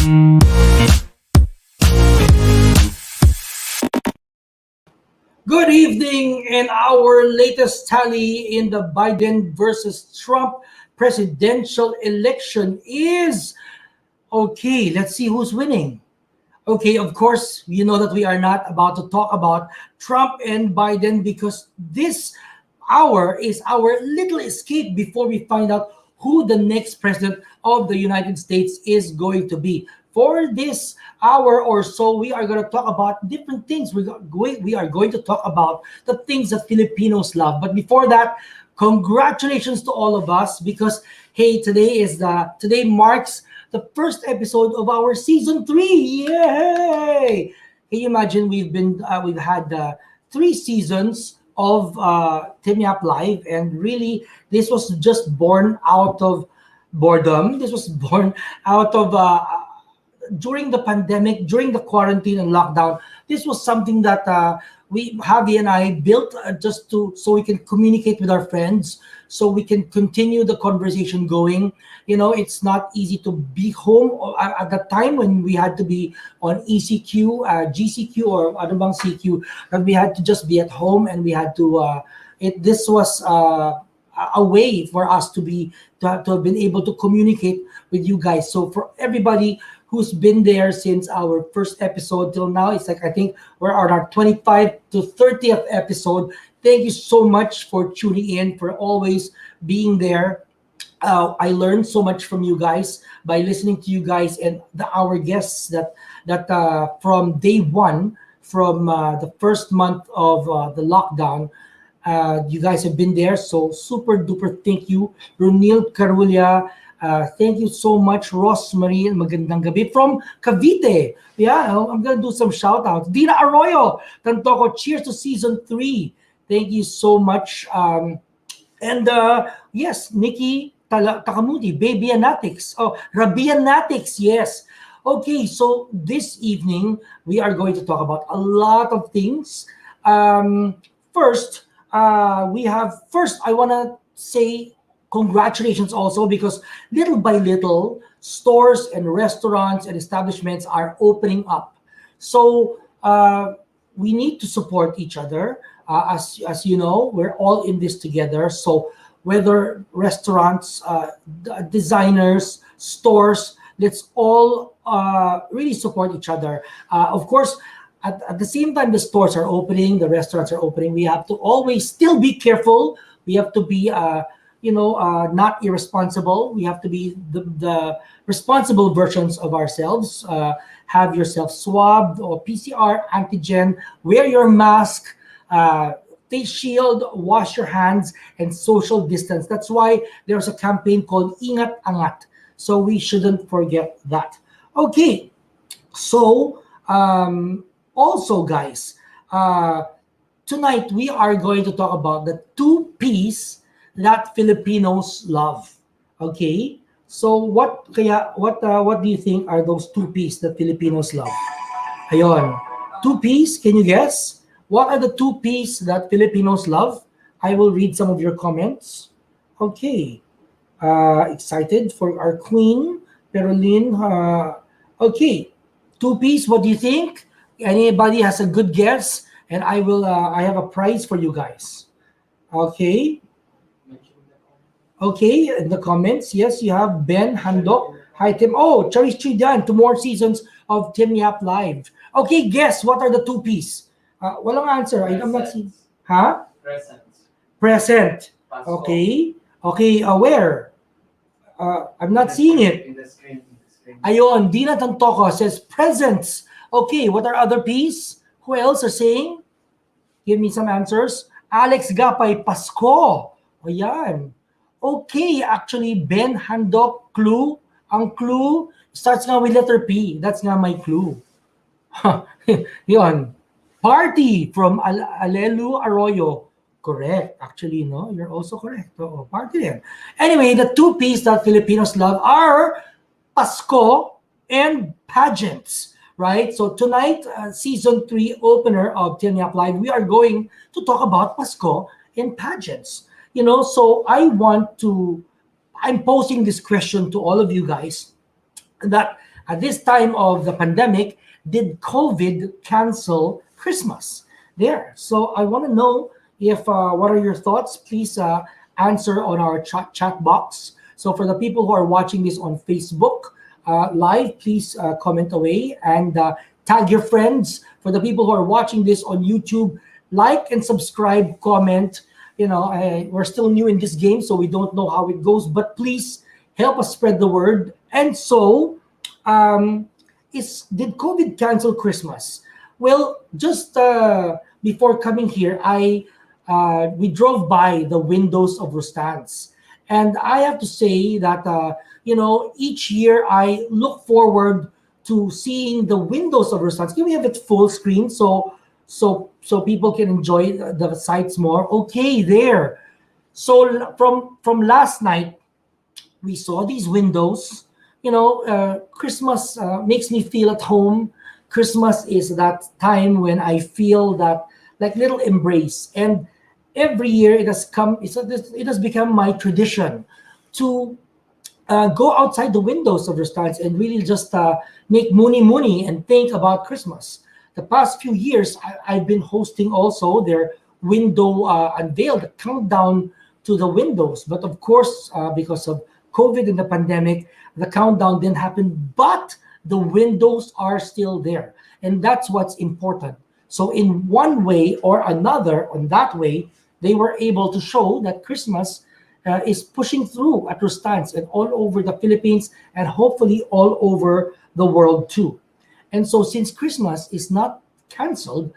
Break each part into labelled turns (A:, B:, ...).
A: Good evening. And our latest tally in the Biden versus Trump presidential election is okay. Let's see who's winning. Okay, of course, you know that we are not about to talk about Trump and Biden because this hour is our little escape before we find out who the next president of the United States is going to be. For this hour or so, we are going to talk about different things. We are going to talk about the things that Filipinos love. But before that, congratulations to all of us because hey, today marks the first episode of our season 3. Yay! Can you imagine we've had 3 seasons of Team Yap Live, and really this was just born out of boredom. This was born out of during the pandemic, during the quarantine and lockdown. This was something that Javi and I built just so we can communicate with our friends, so we can continue the conversation going. You know, it's not easy to be home at that time when we had to be on ECQ, GCQ, or ano bang CQ, that we had to just be at home and we had to. This was a way for us to have been able to communicate with you guys. So for everybody who's been there since our first episode till now, it's like I think we're on our 25 to 30th episode. Thank you so much for tuning in, for always being there. I learned so much from you guys by listening to you guys and our guests that from day one, from the first month of the lockdown. You guys have been there, so super duper thank you. Ronil Carulia, thank you so much. Rosemary, magandang gabi from Cavite. Yeah, I'm gonna do some shout outs. Dina Arroyo, Tantoko, cheers to season 3. Thank you so much. And yes, Nikki Takamuti, Baby Anatics. Oh, Rabia Anatics, yes. Okay, so this evening we are going to talk about a lot of things. First, I want to say congratulations also because little by little, stores and restaurants and establishments are opening up. So we need to support each other. As you know, we're all in this together. So whether restaurants, designers, stores, let's all really support each other. Of course, at the same time the stores are opening, the restaurants are opening, we have to always still be careful. We have to be not irresponsible. We have to be the responsible versions of ourselves. Have yourself swabbed or PCR antigen, wear your mask, face shield, wash your hands, and social distance. That's why there's a campaign called Ingat Angat. So we shouldn't forget that. Okay, so also guys, tonight we are going to talk about the 2 P's that Filipinos love. Okay, so what do you think are those 2 P's that Filipinos love? Ayon, 2 P's, can you guess? What are the 2 P's that Filipinos love? I will read some of your comments. Okay, excited for our queen, Perolin. Okay, 2 P's, what do you think? Anybody has a good guess? And I have a prize for you guys. Okay. Okay, in the comments, yes, you have Ben Handok. Hi, Tim. Oh, Charis Chidan, 2 more seasons of Tim Yap Live. Okay, guess, what are the 2 P's? Walang answer. I'm not seeing. Huh?
B: Present.
A: Present.
B: Pasko.
A: Okay. Okay, where? I'm not seeing it.
B: In the screen.
A: Ayon, Dina Tantoko says presents. Okay, what are other P's? Who else are saying? Give me some answers. Alex Gapay, Pasko. Ayan. Okay, actually, Ben Handok, clue. Ang clue starts nga with letter P. That's nga my clue. Yon. Party from Alelu Arroyo. Correct. Actually, no, you're also correct. Oo, party din. Anyway, the 2 P's that Filipinos love are Pasko and pageants, right? So tonight, season 3 opener of Tin Yap Live, we are going to talk about Pasko and pageants. You know, so I'm posing this question to all of you guys that At this time of the pandemic, did COVID cancel Christmas? There. So I want to know if what are your thoughts? Please answer on our chat box. So for the people who are watching this on Facebook live, please comment away and tag your friends. For the people who are watching this on YouTube, like and subscribe, comment. We're still new in this game, so we don't know how it goes, but please help us spread the word. And so, did COVID cancel Christmas? Well, just before coming here, we drove by the windows of Rustan's, and I have to say that each year I look forward to seeing the windows of Rustan's. Can we have it full screen so people can enjoy the sights more? Okay, there. So from last night, we saw these windows. Christmas makes me feel at home. Christmas is that time when I feel that like little embrace. And every year it has become my tradition to go outside the windows of restaurants and really just make muni and think about Christmas. The past few years, I've been hosting also their window unveil, the countdown to the windows. But of course, because of COVID and the pandemic, the countdown didn't happen, but the windows are still there. And that's what's important. So in one way or another, on that way, they were able to show that Christmas is pushing through at Rustan's and all over the Philippines and hopefully all over the world too. And so since Christmas is not canceled,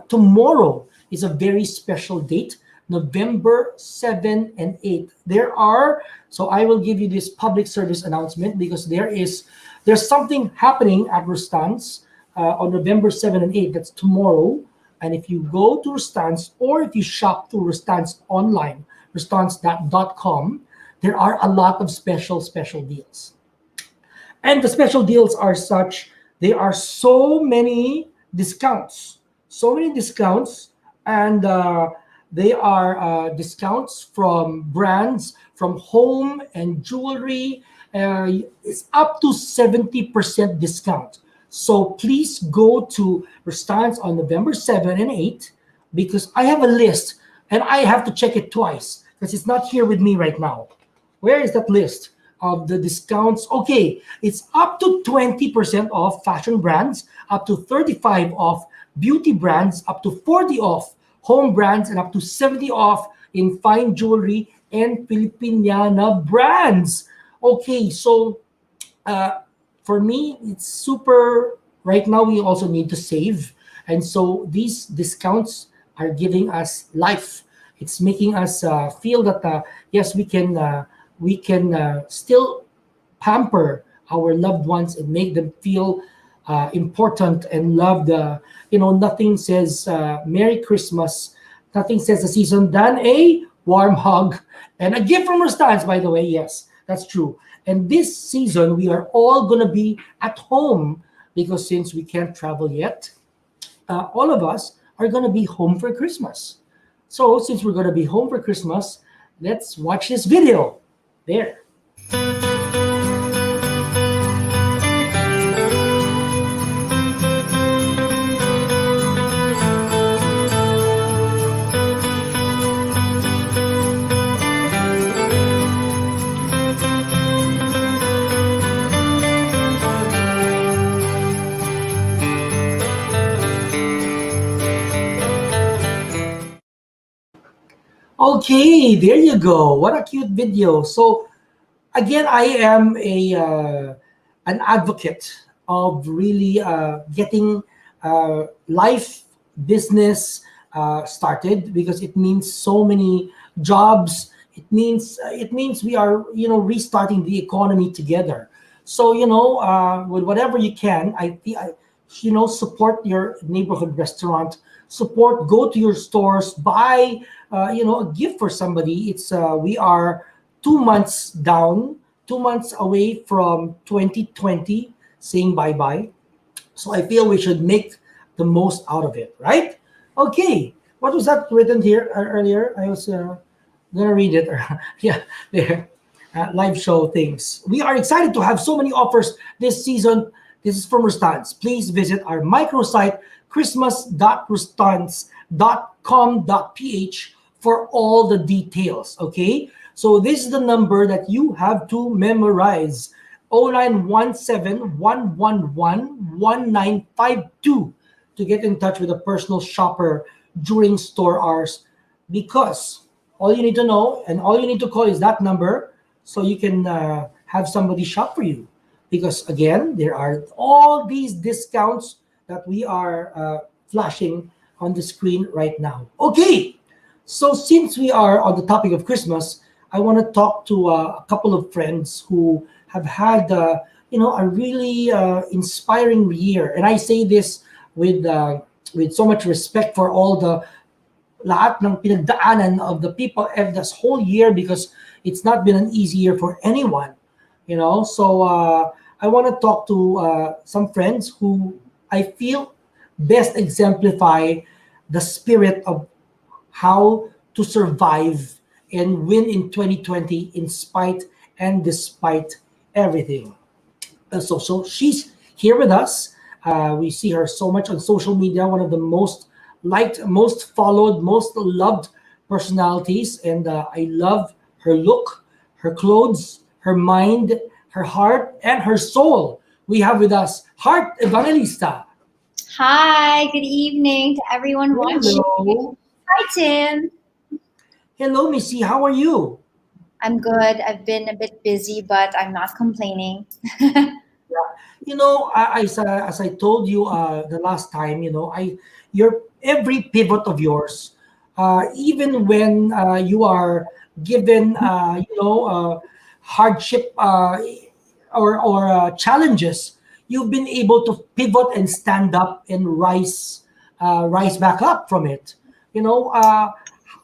A: tomorrow is a very special date, November 7 and 8. So I will give you this public service announcement because there's something happening at Rustan's on November 7 and 8. That's tomorrow. And if you go to Rustan's or if you shop through Rustan's online, rustans.com, there are a lot of special deals. And the special deals are such, there are so many discounts, and they are discounts from brands, from home and jewelry. It's up to 70% discount. So please go to Rustan's on November 7 and 8 because I have a list and I have to check it twice because it's not here with me right now. Where is that list of the discounts? Okay, it's up to 20% off fashion brands, up to 35% off beauty brands, up to 40% off home brands, and up to 70% off in fine jewelry and Filipiniana brands. Okay, so for me, it's super. Right now, we also need to save. And so these discounts are giving us life. It's making us feel that, yes, we can still pamper our loved ones and make them feel important and loved. Nothing says Merry Christmas, nothing says the season than a warm hug and a gift from Rustan's, by the way. Yes, that's true. And this season, we are all going to be at home because since we can't travel yet, all of us are going to be home for Christmas. So since we're going to be home for Christmas, let's watch this video. There. Okay, there you go. What a cute video. So again, I am an advocate of really getting life business started because it means so many jobs. It means we are restarting the economy together. So with whatever you can, support your neighborhood restaurant. Go to your stores, buy a gift for somebody. It's we are 2 months down, 2 months away from 2020 saying bye-bye. So I feel we should make the most out of it, right? Okay, what was that written here earlier? I was gonna read it. Yeah, there. live show things. We are excited to have so many offers this season. This is from Rustans. Please visit our microsite christmas.rustans.com.ph for all the details. Okay, so this is the number that you have to memorize: 0917-111-1952 to get in touch with a personal shopper during store hours, because all you need to know and all you need to call is that number, so you can have somebody shop for you. Because again, there are all these discounts that we are flashing on the screen right now. Okay, so since we are on the topic of Christmas, I want to talk to a couple of friends who have had, a really inspiring year, and I say this with so much respect for all the lahat ng pinagdaanan of the people of this whole year, because it's not been an easy year for anyone. So I want to talk to some friends who I feel best exemplify the spirit of how to survive and win in 2020 in spite and despite everything. So she's here with us. We see her so much on social media, one of the most liked, most followed, most loved personalities. And I love her look, her clothes, her mind, her heart, and her soul. We have with us Heart Evangelista.
B: Hi, good evening to everyone watching.
A: Hello.
B: Hi, Tim.
A: Hello, Missy. How are you?
B: I'm good. I've been a bit busy, but I'm not complaining.
A: As I told you the last time, your every pivot of yours, even when you are given, hardship or challenges, you've been able to pivot and stand up and rise back up from it. You know,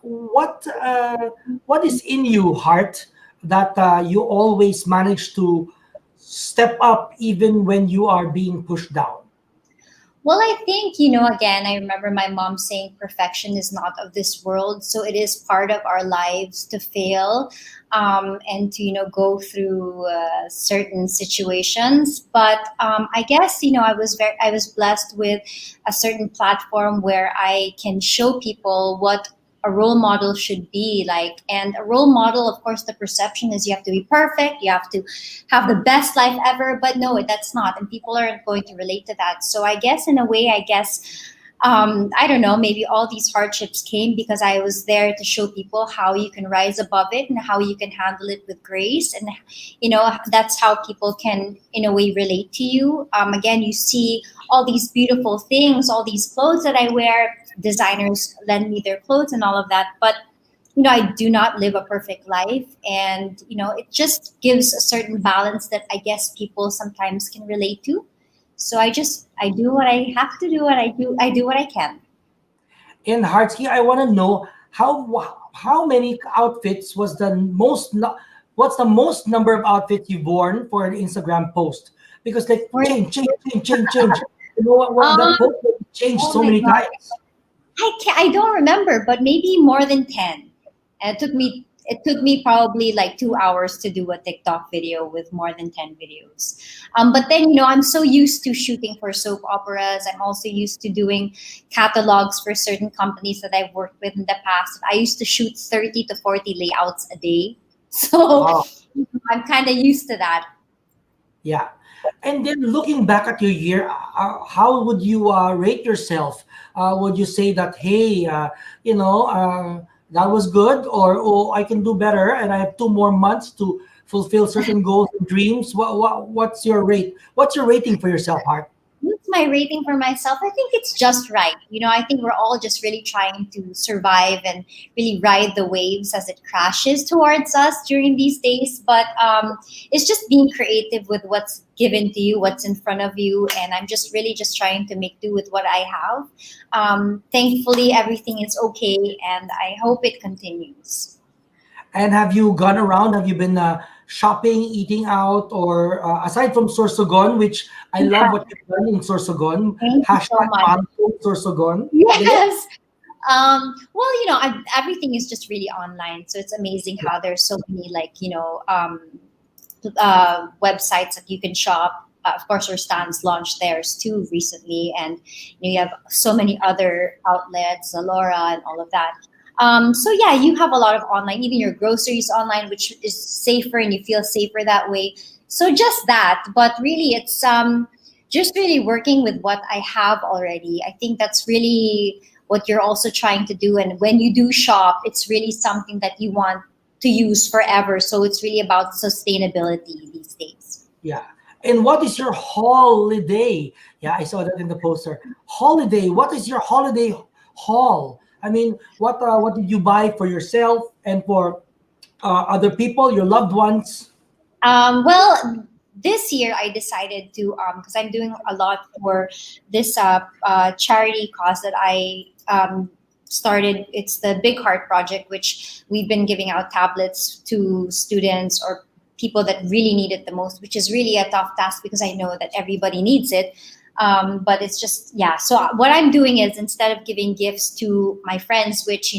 A: what what is in you, Heart, that you always manage to step up even when you are being pushed down?
B: Well, I think, again, I remember my mom saying perfection is not of this world. So it is part of our lives to fail and to, go through certain situations. But I guess, I was blessed with a certain platform where I can show people what a role model should be like. And a role model, of course, the perception is you have to be perfect, you have to have the best life ever, but no, that's not, and people aren't going to relate to that. So I guess in a way, I don't know, maybe all these hardships came because I was there to show people how you can rise above it and how you can handle it with grace. And, that's how people can, in a way, relate to you. Again, you see all these beautiful things, all these clothes that I wear, designers lend me their clothes and all of that. But, I do not live a perfect life. And, it just gives a certain balance that I guess people sometimes can relate to. So I do what I have to do, and I do what I can.
A: In Heartski, I want to know how many outfits was the most what's the most number of outfits you've worn for an Instagram post? Because like change. You know what that post changed
B: Oh
A: so
B: my
A: many
B: God.
A: times.
B: I don't remember, but maybe more than 10. And it took me probably like 2 hours to do a TikTok video with more than 10 videos. But then, I'm so used to shooting for soap operas. I'm also used to doing catalogs for certain companies that I've worked with in the past. I used to shoot 30 to 40 layouts a day. So
A: Wow.
B: I'm kind of used to that.
A: Yeah. And then looking back at your year, how would you rate yourself? Would you say that, hey, that was good, or oh, I can do better, and I have 2 more months to fulfill certain goals and dreams? What's your rate? What's your rating for yourself, Heart?
B: What's my rating for myself? I think it's just right. I think we're all just really trying to survive and really ride the waves as it crashes towards us during these days. But it's just being creative with what's given to you, what's in front of you. And I'm just really just trying to make do with what I have. Thankfully, everything is okay, and I hope it continues.
A: And have you gone around? Have you been shopping, eating out, or aside from Sorsogon, which I love what you've done in Sorsogon,
B: Thank you so
A: hashtag
B: much.
A: Mahal ko Sorsogon. Galing.
B: Yes. Well, everything is just really online, so it's amazing how there's so many websites that you can shop. Of course, our stands launched theirs too recently, and you have so many other outlets, Zalora, and all of that. So yeah, you have a lot of online, even your groceries online, which is safer, and you feel safer that way. So just that, but really, it's just really working with what I have already. I think that's really what you're also trying to do. And when you do shop, it's really something that you want to use forever. So it's really about sustainability these days.
A: Yeah. And what is your holiday? Yeah, I saw that in the poster. Holiday. What is your holiday haul? I mean, what did you buy for yourself and for other people, your loved ones?
B: Well, this year I decided to, because I'm doing a lot for this charity cause that I started. It's the Big Heart Project, which we've been giving out tablets to students or people that really need it the most, which is really a tough task because I know that everybody needs it. But it's just, yeah. So what I'm doing is, instead of giving gifts to my friends, which,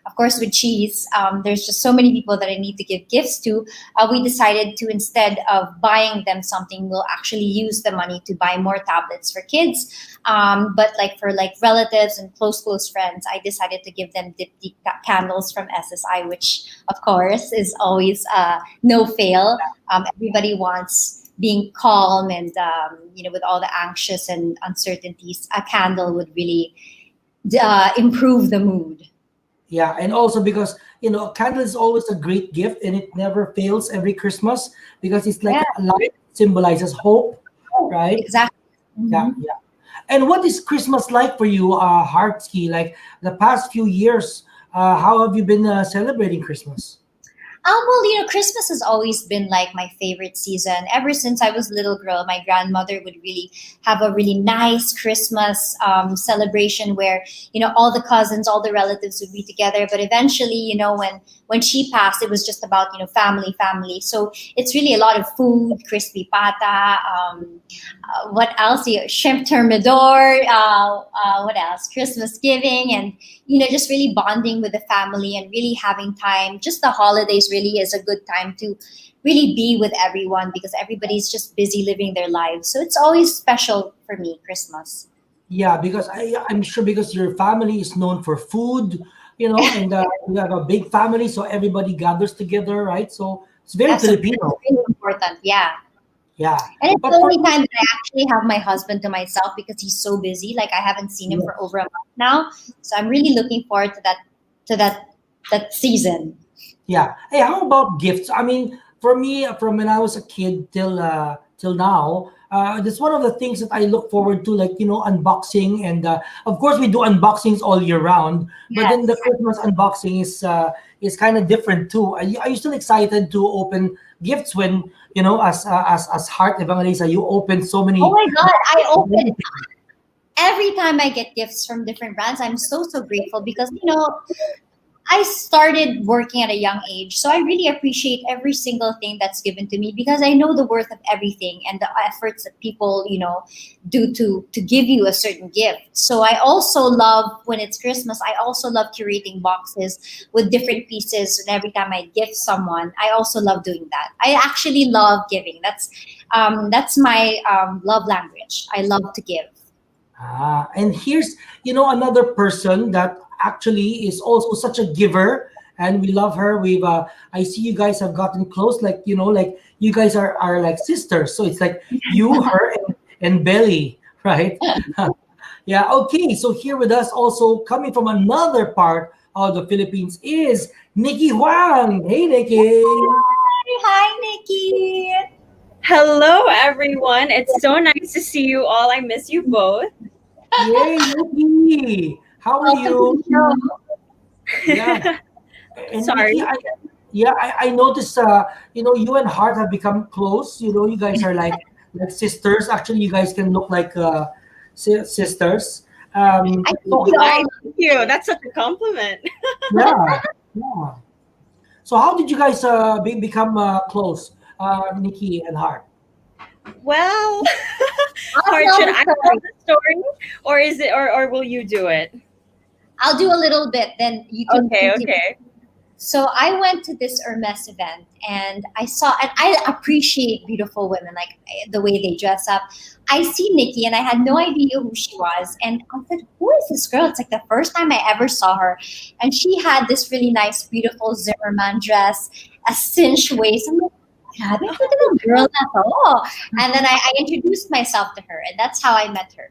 B: of course, with cheese, there's just so many people that I need to give gifts to. We decided to, instead of buying them something, we'll actually use the money to buy more tablets for kids. But like for like relatives and close friends, I decided to give them diptyque candles from SSI, which of course is always no fail. Everybody wants being calm, and with all the anxious and uncertainties, a candle would really improve the mood.
A: Yeah, and also because a candle is always a great gift, and it never fails every Christmas because it's like
B: Yeah,
A: a light symbolizes hope, right?
B: exactly.
A: Yeah,
B: Mhm.
A: yeah. And what is Christmas like for you, Heartski? Like the past few years, how have you been celebrating Christmas?
B: Well, Christmas has always been like my favorite season. Ever since I was a little girl, my grandmother would really have a really nice Christmas celebration where, all the cousins, all the relatives would be together. But eventually, when she passed, it was just about, family. So it's really a lot of food, crispy pata, what else? Shrimp thermidor, what else? Christmas giving, and just really bonding with the family and really having time. Just the holidays really is a good time to really be with everyone because everybody's just busy living their lives. So it's always special for me, Christmas.
A: Yeah, because I'm sure because your family is known for food, and you have a big family, so everybody gathers together, right? So it's very
B: Absolutely. It's
A: Filipino.
B: really important. Yeah.
A: Yeah,
B: And it's the
A: but for
B: only time that I actually have my husband to myself because he's so busy. Like I haven't seen him for over a month now. So I'm really looking forward to that season.
A: yeah. Hey, how about gifts? I mean, for me, from when I was a kid till now, that's one of the things that I look forward to, like unboxing, and of course we do unboxings all year round. But then the
B: Yes.
A: Christmas unboxing is kind of different too. Are you still excited to open gifts when as Heart Evangelista you open so
B: Oh
A: many
B: my God, I
A: so
B: open
A: many things?
B: every time I get gifts from different brands. I'm so grateful because I started working at a young age, so I really appreciate every single thing that's given to me because I know the worth of everything and the efforts that people, do to give you a certain gift. So I also love when it's Christmas. I also love curating boxes with different pieces, and every time I gift someone, I also love doing that. I actually love giving. That's my love language. I love to give.
A: And here's, another person that actually is also such a giver, and we love her. I see you guys have gotten close, like, like you guys are like sisters. So it's like you, her, and Belly, right? Yeah. Okay. So here with us, also coming from another part of the Philippines, is Nikki Huang. Hey, Nikki.
B: Hi, Nikki.
C: Hello, everyone. It's so nice to see you all. I miss you both.
A: Yay, Nikki. How are
B: Welcome to
A: you?
B: the show.
A: Yeah. And
C: Sorry.
A: Nikki, I noticed you and Hart have become close. You guys are like sisters. Actually, you guys can look like sisters.
B: I think
A: So
B: we all
C: Why? Thank you. That's such a compliment.
A: yeah, yeah. So how did you guys become close, Nikki and Hart?
C: Well,
B: I'll
C: Hart,
B: tell
C: should
B: the
C: I tell
B: story.
C: the story, or is it, or will you do it?
B: I'll do a little bit, then you can
C: Okay,
B: continue.
C: okay.
B: So I went to this Hermes event and I saw, and I appreciate beautiful women, like the way they dress up. I see Nikki and I had no idea who she was. And I said, who is this girl? It's like the first time I ever saw her. And she had this really nice, beautiful Zimmerman dress, a cinched waist. I'm like, grabe, ito ng girl na to. And then I introduced myself to her, and that's how I met her.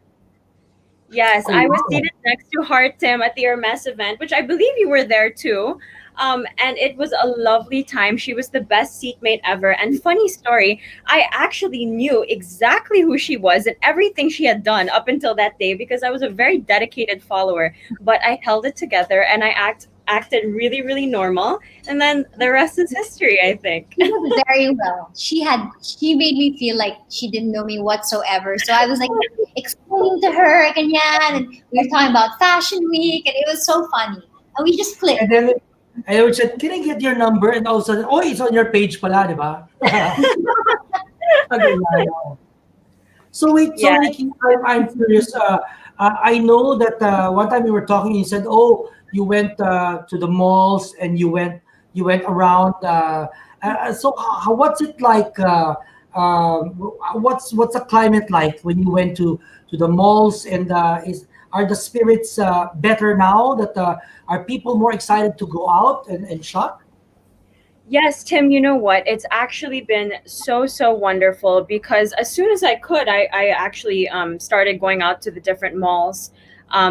C: Yes,
A: Oh,
C: I was
A: wow.
C: seated next to Heart Tim at the Hermes event, which I believe you were there too. And it was a lovely time. She was the best seatmate ever. And funny story, I actually knew exactly who she was and everything she had done up until that day because I was a very dedicated follower. But I held it together and acted really, really normal. And then the rest is history, I think.
B: She did very well. She made me feel like she didn't know me whatsoever. So I was like explaining to her, ganyan, and we were talking about Fashion Week, and it was so funny. And we just
A: And
B: clicked.
A: then I would say, can I get your number? And all of a sudden, oh, it's on your page pala, di ba? Okay, yeah, yeah. So wait, so
C: Yeah.
A: Nikki, I'm curious. I know that one time we were talking, you said, "Oh, you went to the malls and you went around." So, what's it like? What's the climate like when you went to the malls? And are the spirits better now? That are people more excited to go out and shop?
C: Yes, Tim, you know what? It's actually been so, so wonderful because as soon as I could, I actually started going out to the different malls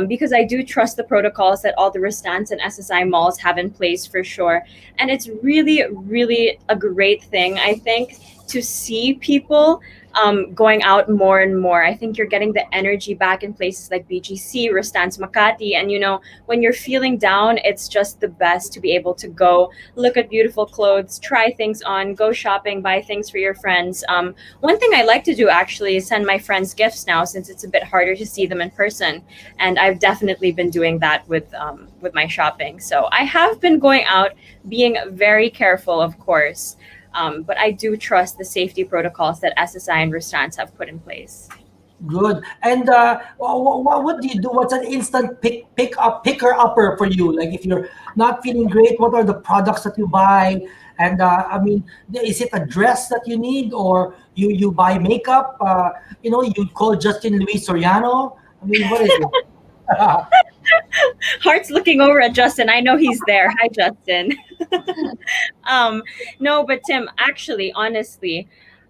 C: because I do trust the protocols that all the Restants and SSI malls have in place for sure. And it's really, really a great thing, I think, to see people going out more and more. I think you're getting the energy back in places like BGC, Restants Makati. And, when you're feeling down, it's just the best to be able to go look at beautiful clothes, try things on, go shopping, buy things for your friends. One thing I like to do actually is send my friends gifts now since it's a bit harder to see them in person, and I've definitely been doing that with my shopping. So I have been going out, being very careful, of course, but I do trust the safety protocols that SSI and restaurants have put in place.
A: Good. And what do you do? What's an instant picker upper for you? Like if you're not feeling great, what are the products that you buy? And I mean, is it a dress that you need, or you buy makeup? You call Justin Luis Soriano. I mean, what is it?
C: Heart's looking over at Justin. I know he's there. Hi, Justin. um, no, but Tim, actually, honestly,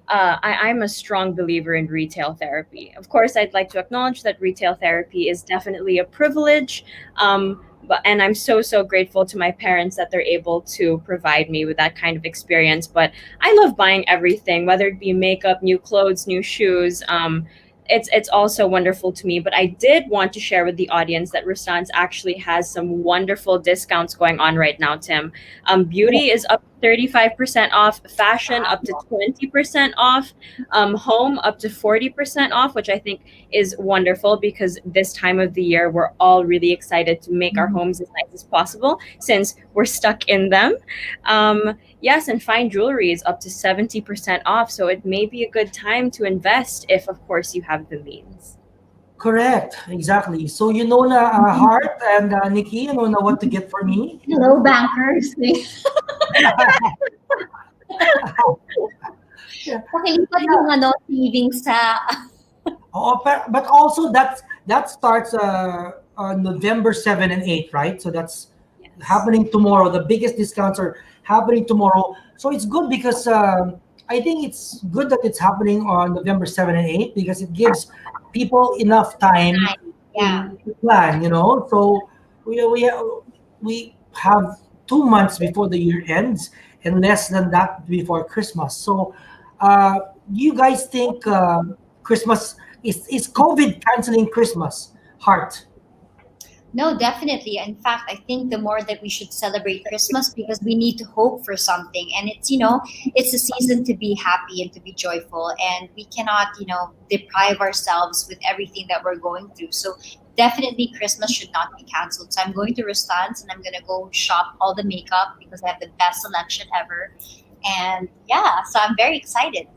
C: I'm a strong believer in retail therapy. Of course, I'd like to acknowledge that retail therapy is definitely a privilege. And I'm so, so grateful to my parents that they're able to provide me with that kind of experience. But I love buying everything, whether it be makeup, new clothes, new shoes. It's also wonderful to me. But I did want to share with the audience that Rustans actually has some wonderful discounts going on right now, Tim. Beauty is up 35% off, fashion up to 20% off, home up to 40% off, which I think is wonderful because this time of the year we're all really excited to make our homes as nice as possible since we're stuck in them. Yes, and fine jewelry is up to 70% off, so it may be a good time to invest if, of course, you have the means.
A: Correct. Exactly. So you know na Heart and Nikki, you know na what to get for me.
B: Hello, bankers.
A: Yeah.
B: Pakilipat yung savings sa...
A: Oh, but also that starts on November 7 and 8, right? So that's
C: Yes.
A: happening tomorrow. The biggest discounts are happening tomorrow. So it's good because I think it's good that it's happening on November 7 and 8 because it gives people enough time
B: Yeah.
A: to plan, So we have 2 months before the year ends and less than that before Christmas. So do you guys think Christmas is COVID canceling Christmas? Heart.
B: No, definitely. In fact, I think the more that we should celebrate Christmas because we need to hope for something. And it's a season to be happy and to be joyful. And we cannot, deprive ourselves with everything that we're going through. So definitely Christmas should not be canceled. So I'm going to Rustans and I'm going to go shop all the makeup because I have the best selection ever. And yeah, so I'm very excited.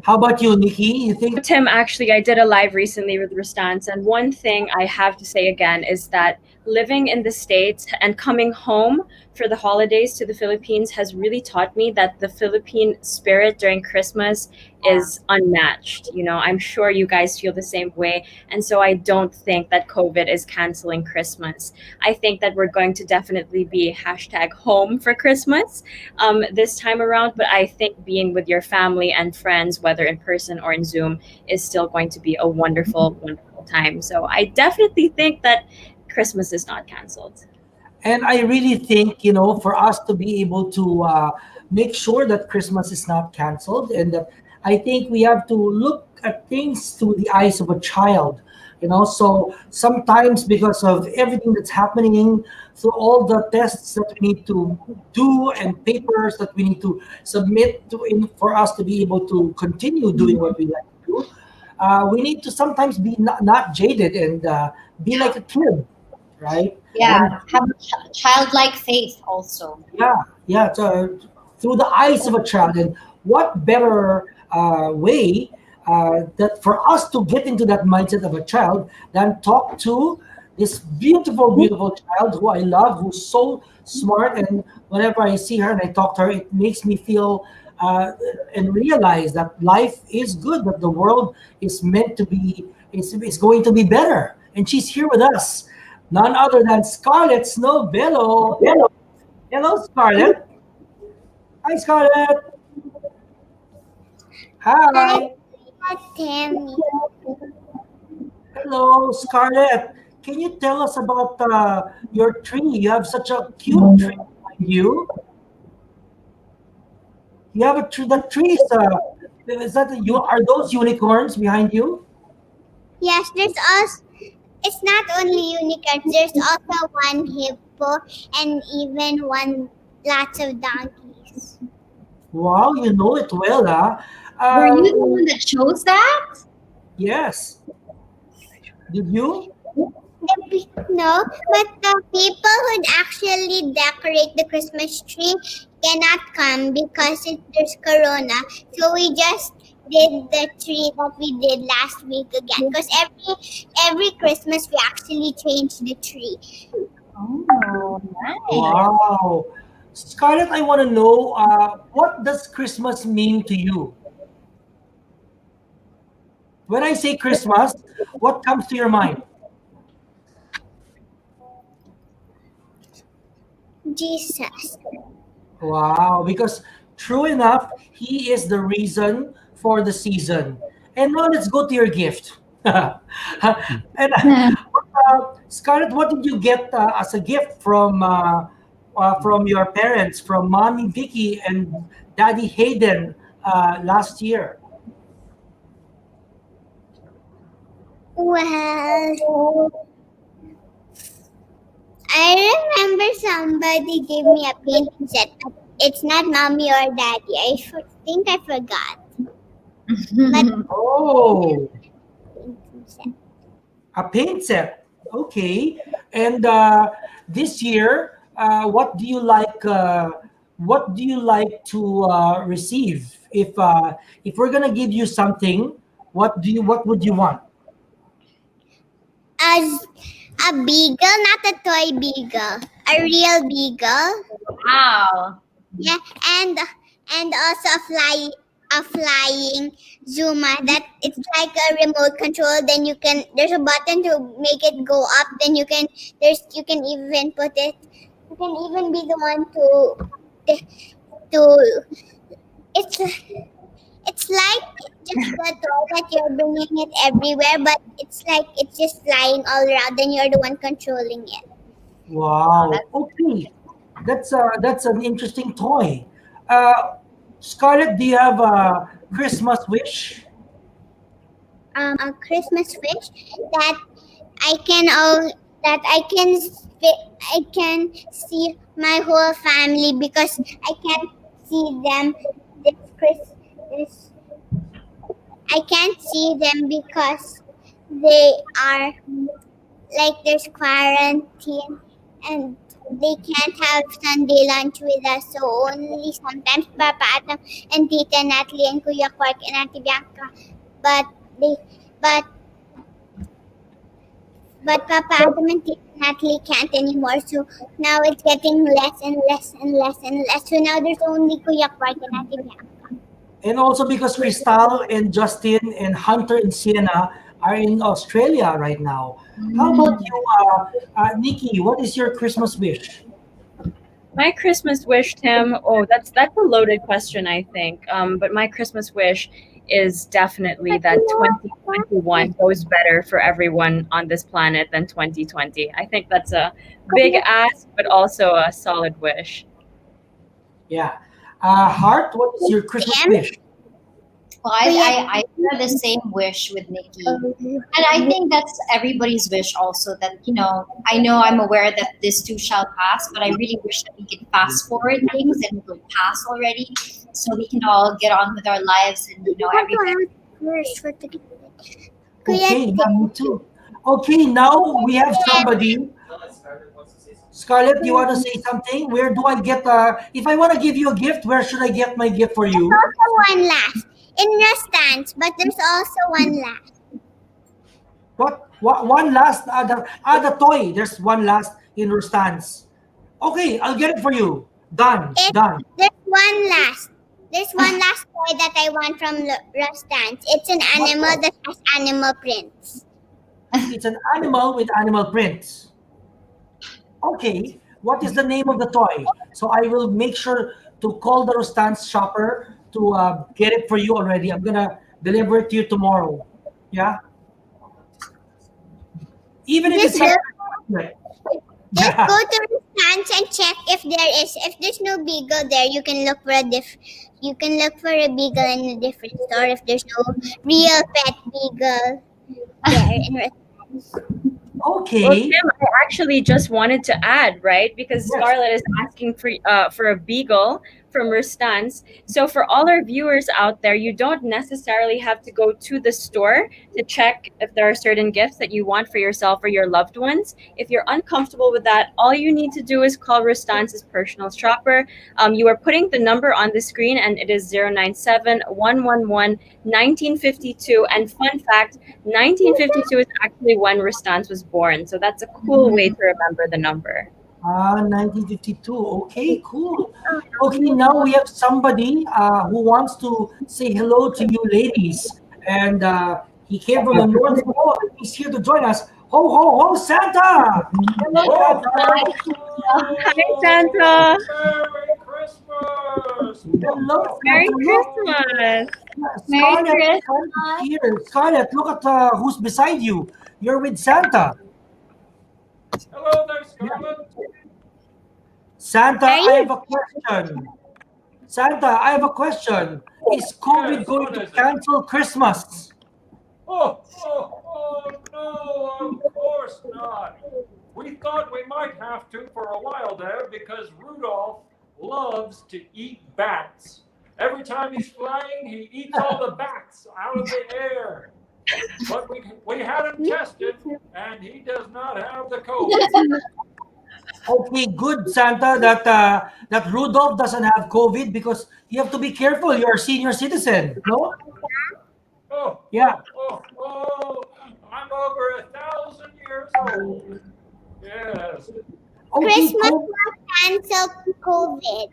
A: How about you, Nikki? You think
C: Tim, actually, I did a live recently with Restance, and one thing I have to say again is that living in the States and coming home for the holidays to the Philippines has really taught me that the Philippine spirit during Christmas is unmatched. I'm sure you guys feel the same way. And so I don't think that COVID is canceling Christmas. I think that we're going to definitely be hashtag home for Christmas this time around. But I think being with your family and friends, whether in person or in Zoom, is still going to be a wonderful, wonderful time. So I definitely think that Christmas is not canceled.
A: And I really think, for us to be able to make sure that Christmas is not canceled, and that I think we have to look at things through the eyes of a child. So sometimes because of everything that's happening, through all the tests that we need to do and papers that we need to submit for us to be able to continue doing what we like to do, we need to sometimes be not jaded and be like a kid, right? And
B: Yeah, have childlike faith also.
A: yeah, through the eyes of a child. And what better way that for us to get into that mindset of a child than talk to this beautiful, beautiful child who I love, who's so smart. And whenever I see her and I talk to her, it makes me feel and realize that life is good, that the world is meant to be, is going to be better. And she's here with us. None other than Scarlet Snow Belo. Hello, Scarlet. Hi, Scarlet.
D: Hi,
A: Hi.
D: Tammy.
A: Hello, Scarlet. Can you tell us about your tree? You have such a cute tree behind you. You have a tree. The tree is that you? Are those unicorns behind you?
D: Yes, there's also, it's not only unicorns, there's also one hippo and even one lots of donkeys.
A: Wow, you know it well, huh?
B: Were you the
A: Um,
B: one that chose that?
A: yes. Did you?
D: No, but the people who actually decorate the Christmas tree cannot come because there's corona. So we just did the tree that we did last week again. Because every Christmas we actually change the tree.
B: Oh, nice.
A: Wow. Scarlett, I want to know what does Christmas mean to you? When I say Christmas, what comes to your mind?
D: Jesus.
A: Wow, because true enough, he is the reason for the season. And now let's go to your gift. And Scarlett, what did you get as a gift from your parents, from Mommy Vicky and Daddy Hayden last year?
D: Well, I remember somebody gave me a painting set, but it's not mommy or daddy. Think I forgot. But
A: Oh,
D: painting set.
A: a paint set. Okay. And this year, what do you like? What do you like to receive? If we're gonna give you something, what would you want?
D: As a beagle, not a toy beagle, a real beagle.
B: Wow.
D: Yeah, and also a flying Zuma that it's like a remote control. Then there's a button to make it go up. Then you can even put it. You can even be the one to it's it's like just the toy that you're bringing it everywhere, but it's like it's just flying all around. Then you're the one controlling it.
B: Oh,
A: Wow.
B: that's
A: Okay. That's an interesting toy. Uh, Scarlett, do you have a Christmas wish?
D: A Christmas wish that I can all that I can see my whole family because I can't see them this Chris this I can't see them because they are like there's quarantine and they can't have Sunday lunch with us, so only sometimes Papa Adam and Tita Natalie and Kuya Quark and Auntie Bianca. But they but But Papa Adam and Tita Natalie can't anymore. So now it's getting less and less and less and less. So now there's only Kuya Quark and Ate Bianca.
A: And also because Crystal and Justin and Hunter and Sienna are in Australia right now. How about you, Nikki? What is your Christmas wish?
C: My Christmas wish, Tim. Oh, that's a loaded question, I think. But my Christmas wish is definitely that 2021 goes better for everyone on this planet than 2020. I think that's a big ask, but also a solid wish.
A: Yeah. Heart, what is your Christmas
D: Em?
A: wish?
B: Well, I share the same wish with Nikki. And I think that's everybody's wish also that, I know I'm aware that this too shall pass, but I really wish that we could fast forward things and it will pass already so we can all get on with our lives and, everything.
D: First for today.
A: Okay, yeah, me too. Okay, now we have somebody. Scarlett, you want to say something? Where do I get if I want to give you a gift, where should I get my gift for you?
D: There's also one last in your stance, but there's also one last.
A: What one last the toy. There's one last in your stance. Okay, I'll get it for you. Done. Done.
D: There's one last. There's one last toy that I want from Rustance. It's an animal that has animal prints.
A: It's an animal with animal prints. Okay, what is the name of the toy? So I will make sure to call the Rustance shopper to get it for you already. I'm gonna deliver it to you tomorrow. Yeah. Even if it's
D: Just
A: yeah.
D: go to Rustance and check if there is. If there's no beagle there, you can look for a You can look for a beagle in a different store. If there's no real pet beagle there in Rustance.
C: Well,
A: Okay.
C: Tim, I actually just wanted to add, right? Because
A: Yes.
C: Scarlett is asking for a beagle from Rustans. So for all our viewers out there, you don't necessarily have to go to the store to check if there are certain gifts that you want for yourself or your loved ones. If you're uncomfortable with that, all you need to do is call Rustans's personal shopper. You are putting the number on the screen, and it is 097-111-1952. And fun fact, 1952 is actually when Rustans was born. So that's a cool way to remember the number.
A: 1952. Okay, cool. Okay, now we have somebody who wants to say hello to you ladies. And he came from the North Pole. He's here to join us. Ho, ho, ho, Santa! Hello, Santa!
C: Hi, Santa.
E: Merry Christmas!
A: Hello,
C: Merry
A: Santa.
C: Christmas.
B: Merry
A: Scarlett, here. Scarlett, look at who's beside you. You're with Santa.
E: Hello there, Scarlet.
A: Santa,
D: Are
A: I
D: you-
A: have a question. Santa, I have a question. Is COVID
E: Yes,
A: going
E: what
A: to
E: is it?
A: cancel Christmas?
E: Oh, no, of course not. We thought we might have to for a while there because Rudolph loves to eat bats. Every time he's flying, he eats all the bats out of the air. But we had him tested, and he does not have the COVID.
A: Okay, good, Santa, that Rudolph doesn't have COVID because you have to be careful. You're a senior citizen, no?
E: Oh,
A: Yeah.
E: I'm over 1,000 years old. Yes.
A: Okay,
D: Christmas
A: cool.
D: will cancel COVID.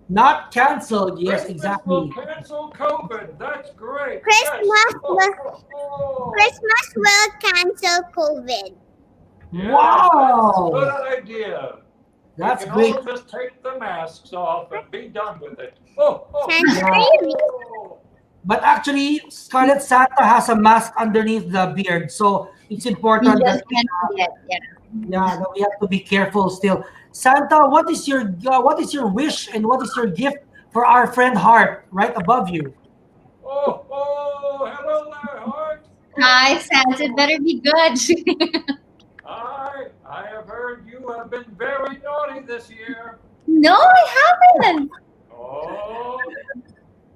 A: Not canceled. Yes,
E: Christmas
A: exactly.
E: will cancel COVID. That's great.
D: Christmas
E: Yes.
D: will Christmas will cancel COVID.
E: Yeah,
A: Wow.
E: That's a good idea.
A: That's
E: We can
A: great.
E: all just take the masks off and be done with it.
D: Santa, are you
A: But actually, Scarlet, Santa has a mask underneath the beard, so it's
B: We
A: important
B: just
A: that
B: can't forget. Yeah.
A: that we have to be careful still. Santa, what is your wish and what is your gift for our friend Hart right above you?
E: Hello there, Hart.
B: Hi, Santa. It better be good.
E: I have heard you have been very naughty this year.
B: No, I haven't.
E: Oh,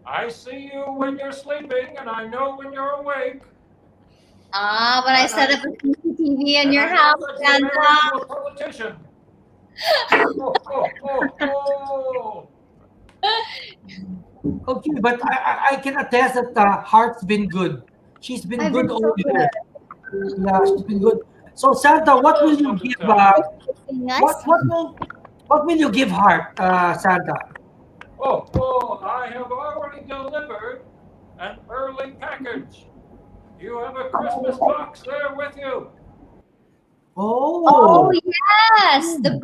E: I see you when you're sleeping, and I know when you're awake.
B: But I set up a CCTV in
E: And
B: your
E: I know
B: house,
E: that you're married
B: Santa.
E: to a politician. Oh.
A: Okay, but I can attest that Hart's been good. She's been
B: I've
A: good
B: been
A: all
B: so
A: year. Yeah, she's been good. So Santa, what will you give?
D: Kissing us.
A: What will you give Heart, Santa?
E: I have already delivered an early package. You have a Christmas box there with you.
B: Oh
A: Oh,
B: yes, the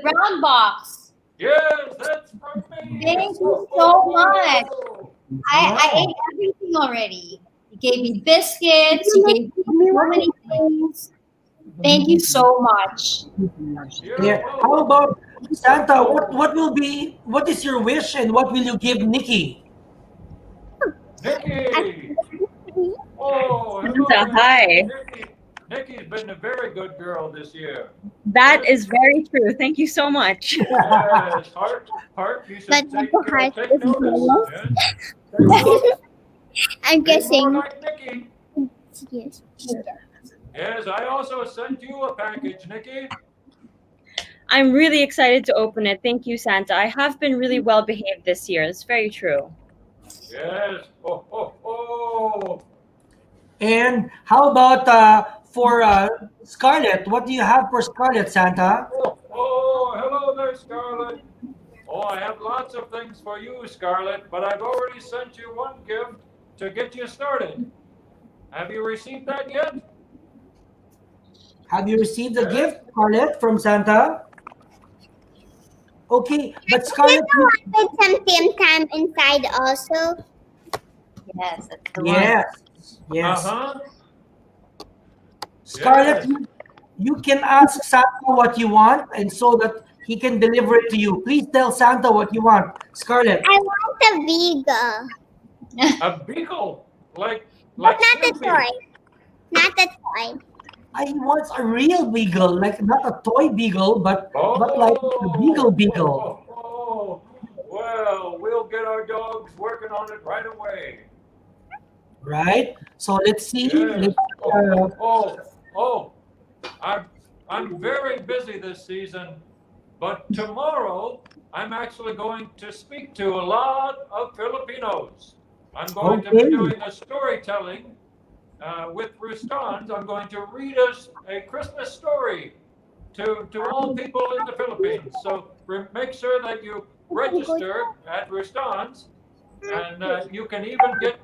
B: brown box.
E: Yes, that's from me.
B: Thank you so much. I
A: wow.
B: ate everything already. You gave me biscuits. You gave me so many things. Thank you so much.
E: You're
A: Yeah. How
E: welcome.
A: about Santa? What is your wish and what will you give Nikki?
E: Nikki. Oh, hello
C: Santa,
E: there,
C: hi.
E: Nikki. Nikki's been a very good girl this year.
C: That
E: Yes,
C: is very true. Thank you so much.
E: yes. Heart, you
D: But
E: should
D: the heart
E: take
D: is
E: notice.
D: yellow.
E: Yes. Take note.
D: I'm
E: Be more
D: guessing.
E: like Nikki.
D: Yes.
E: Yes, I also sent you a package, Nikki.
C: I'm really excited to open it. Thank you, Santa. I have been really well behaved this year. It's very true.
E: Yes. Oh.
A: And how about for Scarlett? What do you have for Scarlett, Santa?
E: Hello there, Scarlet. Oh, I have lots of things for you, Scarlet, but I've already sent you one gift to get you started. Have you received that yet?
A: Have you received a
E: Yes.
A: gift, Scarlett, from Santa? Okay, but
D: Is it
A: Scarlett,
D: the one with some Tim Tam inside also?
B: Yes, that's the one.
A: yes.
E: Uh-huh.
A: Scarlett,
E: Yes.
A: you can ask Santa what you want, and so that he can deliver it to you. Please tell Santa what you want, Scarlett.
D: I want a Vigo.
E: A beagle. Like
D: But not a
E: Snoopy.
D: toy. Not a toy.
A: I want a real beagle, like not a toy beagle, but like a beagle beagle,
E: Well, we'll get our dogs working on it right away.
A: right? So let's see.
E: Yes.
A: Uh,
E: I'm very busy this season, but tomorrow I'm actually going to speak to a lot of Filipinos. I'm going to be
A: Okay.
E: doing a storytelling with Rustans. I'm going to read us a Christmas story to all people in the Philippines. So make sure that you register at Rustans, and you can even get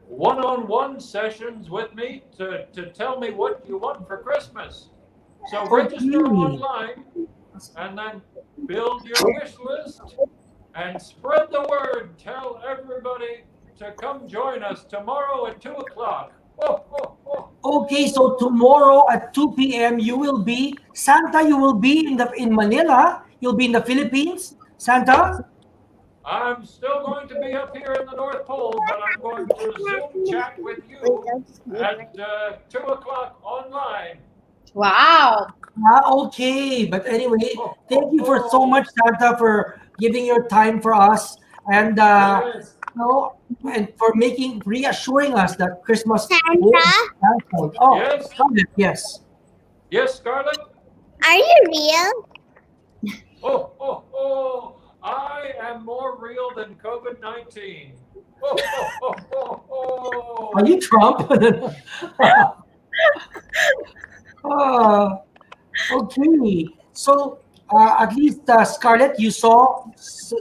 E: one-on-one sessions with me to tell me what you want for Christmas. So register
A: Okay.
E: online and then build your wish list and spread the word. Tell everybody to come join us tomorrow at 2 o'clock.
A: Okay, so tomorrow at 2 p.m. you will be Santa. You will be in Manila. You'll be in the Philippines, Santa.
E: I'm still going to be up here in the North Pole, but I'm going to Zoom chat with you at 2 o'clock online.
B: Wow.
A: Okay, but anyway, thank you for so much, Santa, for giving your time for us, and
E: Yes.
A: and for reassuring us that Christmas
D: Santa,
A: will be canceled. Oh,
E: Yes.
A: Scarlett, yes.
E: Yes, Scarlet?
D: are you real?
E: I am more real than COVID-19.
A: Are you Trump? Ah, okay, so at least Scarlett, you saw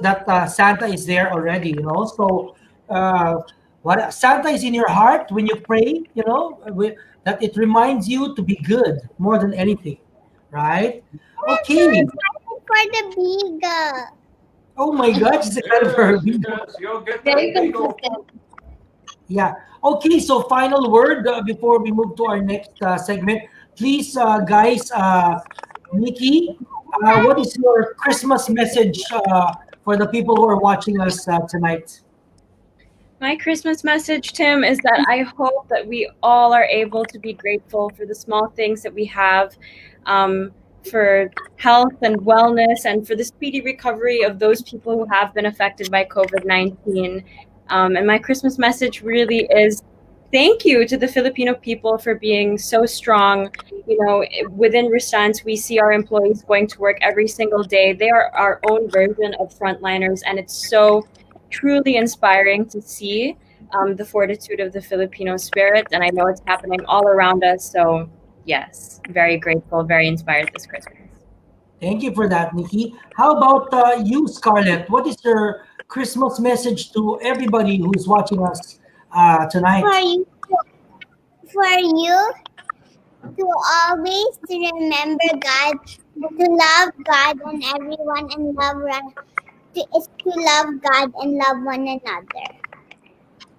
A: that Santa is there already. So what Santa is in your heart when you pray. That it reminds you to be good more than anything, right?
D: I'm so
A: Okay.
D: excited for the Vigo.
A: Oh my God, she's excited for her
E: Yes,
A: video.
E: yes, you'll get
B: Very
E: that beagle.
B: consistent.
A: Yeah. Okay. So final word before we move to our next segment. Please, guys, Nikki, what is your Christmas message for the people who are watching us tonight?
C: My Christmas message, Tim, is that I hope that we all are able to be grateful for the small things that we have, for health and wellness, and for the speedy recovery of those people who have been affected by COVID-19. And my Christmas message really is thank you to the Filipino people for being so strong. Within Restance, we see our employees going to work every single day. They are our own version of frontliners, and it's so truly inspiring to see the fortitude of the Filipino spirit. And I know it's happening all around us. So Yes, very grateful, very inspired this Christmas.
A: Thank you for that, Nikki. How about you, Scarlett? What is your Christmas message to everybody who's watching us
D: For
A: tonight?
D: you, for you to always remember God, to love God and everyone, and is to love God and love one another.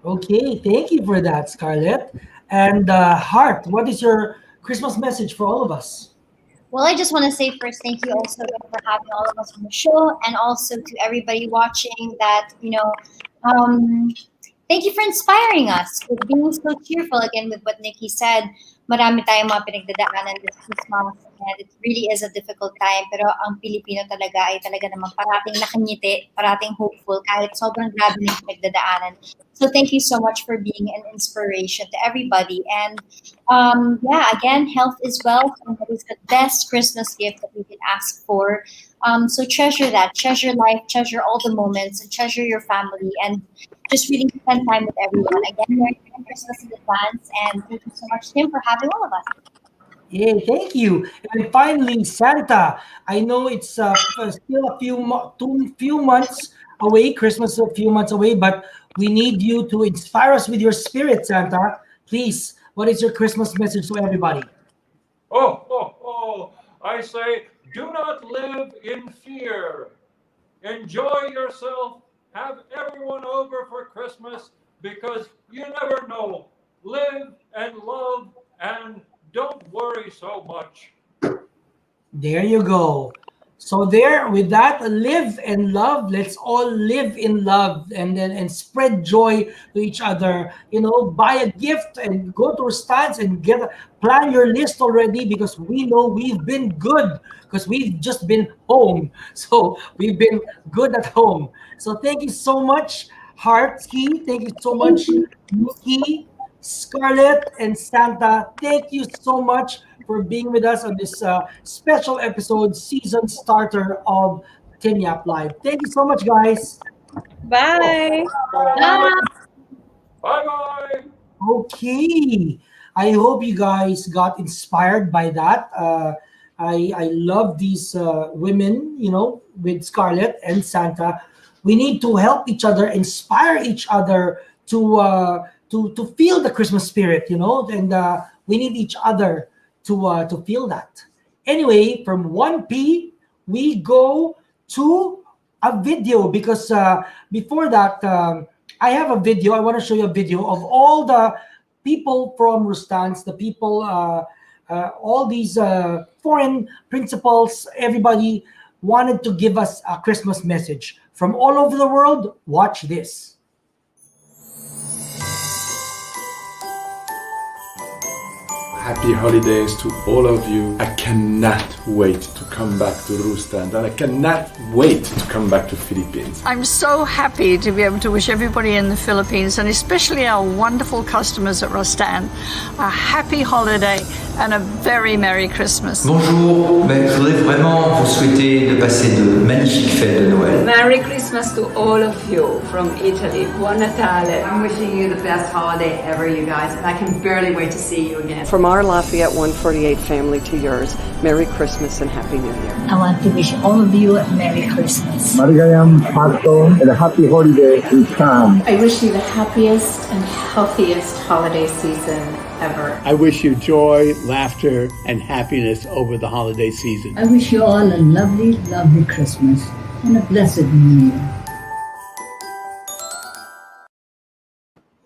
A: Okay, thank you for that, Scarlett. And Hart, what is your Christmas message for all of us?
B: Well, I just want to say first, thank you also again for having all of us on the show, and also to everybody watching that, thank you for inspiring us with being so cheerful. Again, with what Nikki said, marami tayong mga pinagdadaanan this Christmas, and it really is a difficult time. Pero ang Pilipino talaga ay talaga namang parating nakangiti, parating hopeful, kahit sobrang grabe ng pinagdadaanan. So thank you so much for being an inspiration to everybody. And yeah, again, health is wealth, and that is the best Christmas gift that we can ask for. So treasure that, treasure life, treasure all the moments, and treasure your family, and just really spend time with everyone. Again, Merry Christmas in advance, and thank you so much, Tim, for having all of us.
A: Yeah, thank you. And finally, Santa. I know it's still a few months away. Christmas is a few months away, but we need you to inspire us with your spirit, Santa. Please, what is your Christmas message to everybody?
E: I say, do not live in fear. Enjoy yourself. Have everyone over for Christmas because you never know. Live and love and don't worry so much.
A: There you go. So there, with that, live and love. Let's all live in love and spread joy to each other. You know, buy a gift and go to our stands and plan your list already because we know we've been good because we've just been home. So we've been good at home. So thank you so much, Hearty. Thank you so much, Nikki, Scarlett, and Santa. Thank you so much for being with us on this special episode, season starter of Tim Yap Live. Thank you so much, guys.
C: Bye.
E: Bye bye.
A: Okay. I hope you guys got inspired by that. I love these women, you know, with Scarlett and Santa. We need to help each other, inspire each other to feel the Christmas spirit, you know, and we need each other to feel that. Anyway, from 1P, we go to a video because before that, I have a video. I want to show you a video of all the people from Rustans, the people, all these foreign principals, everybody wanted to give us a Christmas message from all over the world. Watch this.
F: Happy holidays to all of you. I cannot wait to come back to Rustand and I cannot wait to come back to Philippines.
G: I'm so happy to be able to wish everybody in the Philippines and especially our wonderful customers at Rustan a happy holiday and a very Merry Christmas.
H: Bonjour, je voudrais vraiment vous souhaiter de passer de magnifiques fêtes de Noël.
I: Merry Christmas to all of you from Italy. Buon Natale.
J: I'm wishing you the best holiday ever, you guys, and I can barely wait to see you again.
K: From our Lafayette 148 family to yours, Merry Christmas and Happy New Year.
L: I want to wish all of you a Merry Christmas.
M: Marigayam Pato and a happy holiday in time.
N: I wish you the happiest and healthiest holiday season ever.
O: I wish you joy, laughter, and happiness over the holiday season.
L: I wish you all a lovely, lovely Christmas and a blessed New Year.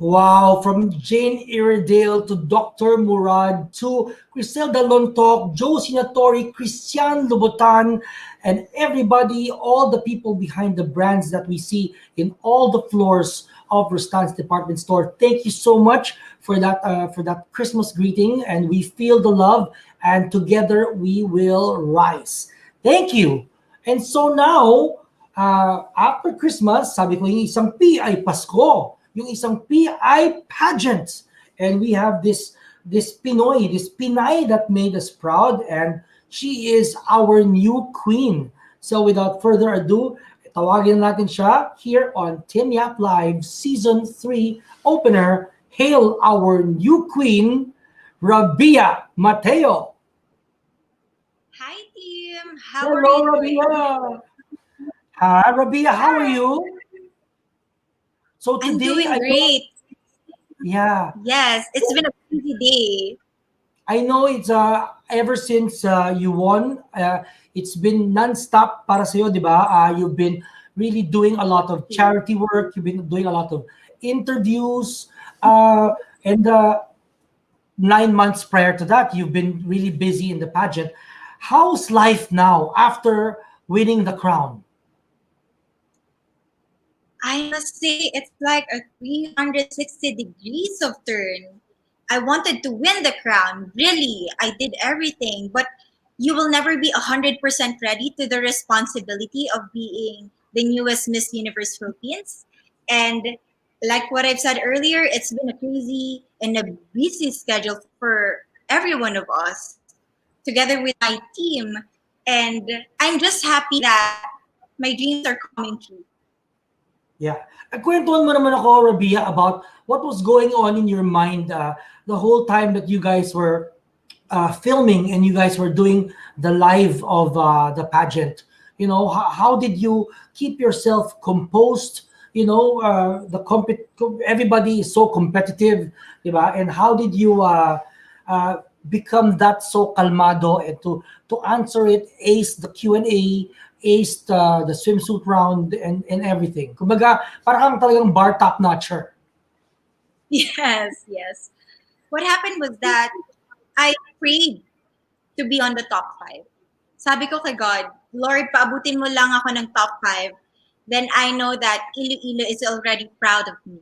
A: Wow, from Jane Iredale to Dr. Murad to Criselda Lontok, Joe Sinatori, Christian Lobotan, and everybody, all the people behind the brands that we see in all the floors of Rustan's department store. Thank you so much for that Christmas greeting, and we feel the love, and together we will rise. Thank you. And so now, after Christmas, sabi ko yung isang P ay Pasko. Yung isang P ay pageant. And we have this Pinoy, this Pinay that made us proud, and she is our new queen. So without further ado, tawagin natin siya here on Tim Yap Live Season 3 Opener. Hail our new queen, Rabia Mateo.
P: Hi, team. How are
A: Hello,
P: you doing?
A: Rabia. Hi, Rabia. How are
P: Hi.
A: you? So
P: I'm
A: today,
P: doing
A: I know,
P: great.
A: yeah,
P: Yes, it's been a busy day.
A: I know it's ever since you won, it's been non-stop para sa'yo, di ba? You've been really doing a lot of charity work. You've been doing a lot of interviews. And 9 months prior to that, you've been really busy in the pageant. How's life now after winning the crown?
P: I must say, it's like a 360 degrees of turn. I wanted to win the crown. Really, I did everything, but you will never be 100% ready to the responsibility of being the newest Miss Universe Philippines. And like what I've said earlier, it's been a crazy and a busy schedule for every one of us, together with my team. And I'm just happy that my dreams are coming true.
A: Yeah. Kwentuhan mo naman ako, Rabia, about what was going on in your mind the whole time that you guys were filming and you guys were doing the live of the pageant. You know, how did you keep yourself composed? You know, everybody is so competitive, diba? And how did you become that so calmado and to answer it, ace the Q&A, ace the swimsuit round and everything. Kumbaga, parang talagang bar top notcher.
P: Yes, yes. What happened was that I prayed to be on the top 5. Sabi ko kay God, Lord, paabutin mo lang ako ng top 5. Then I know that Iloilo is already proud of me.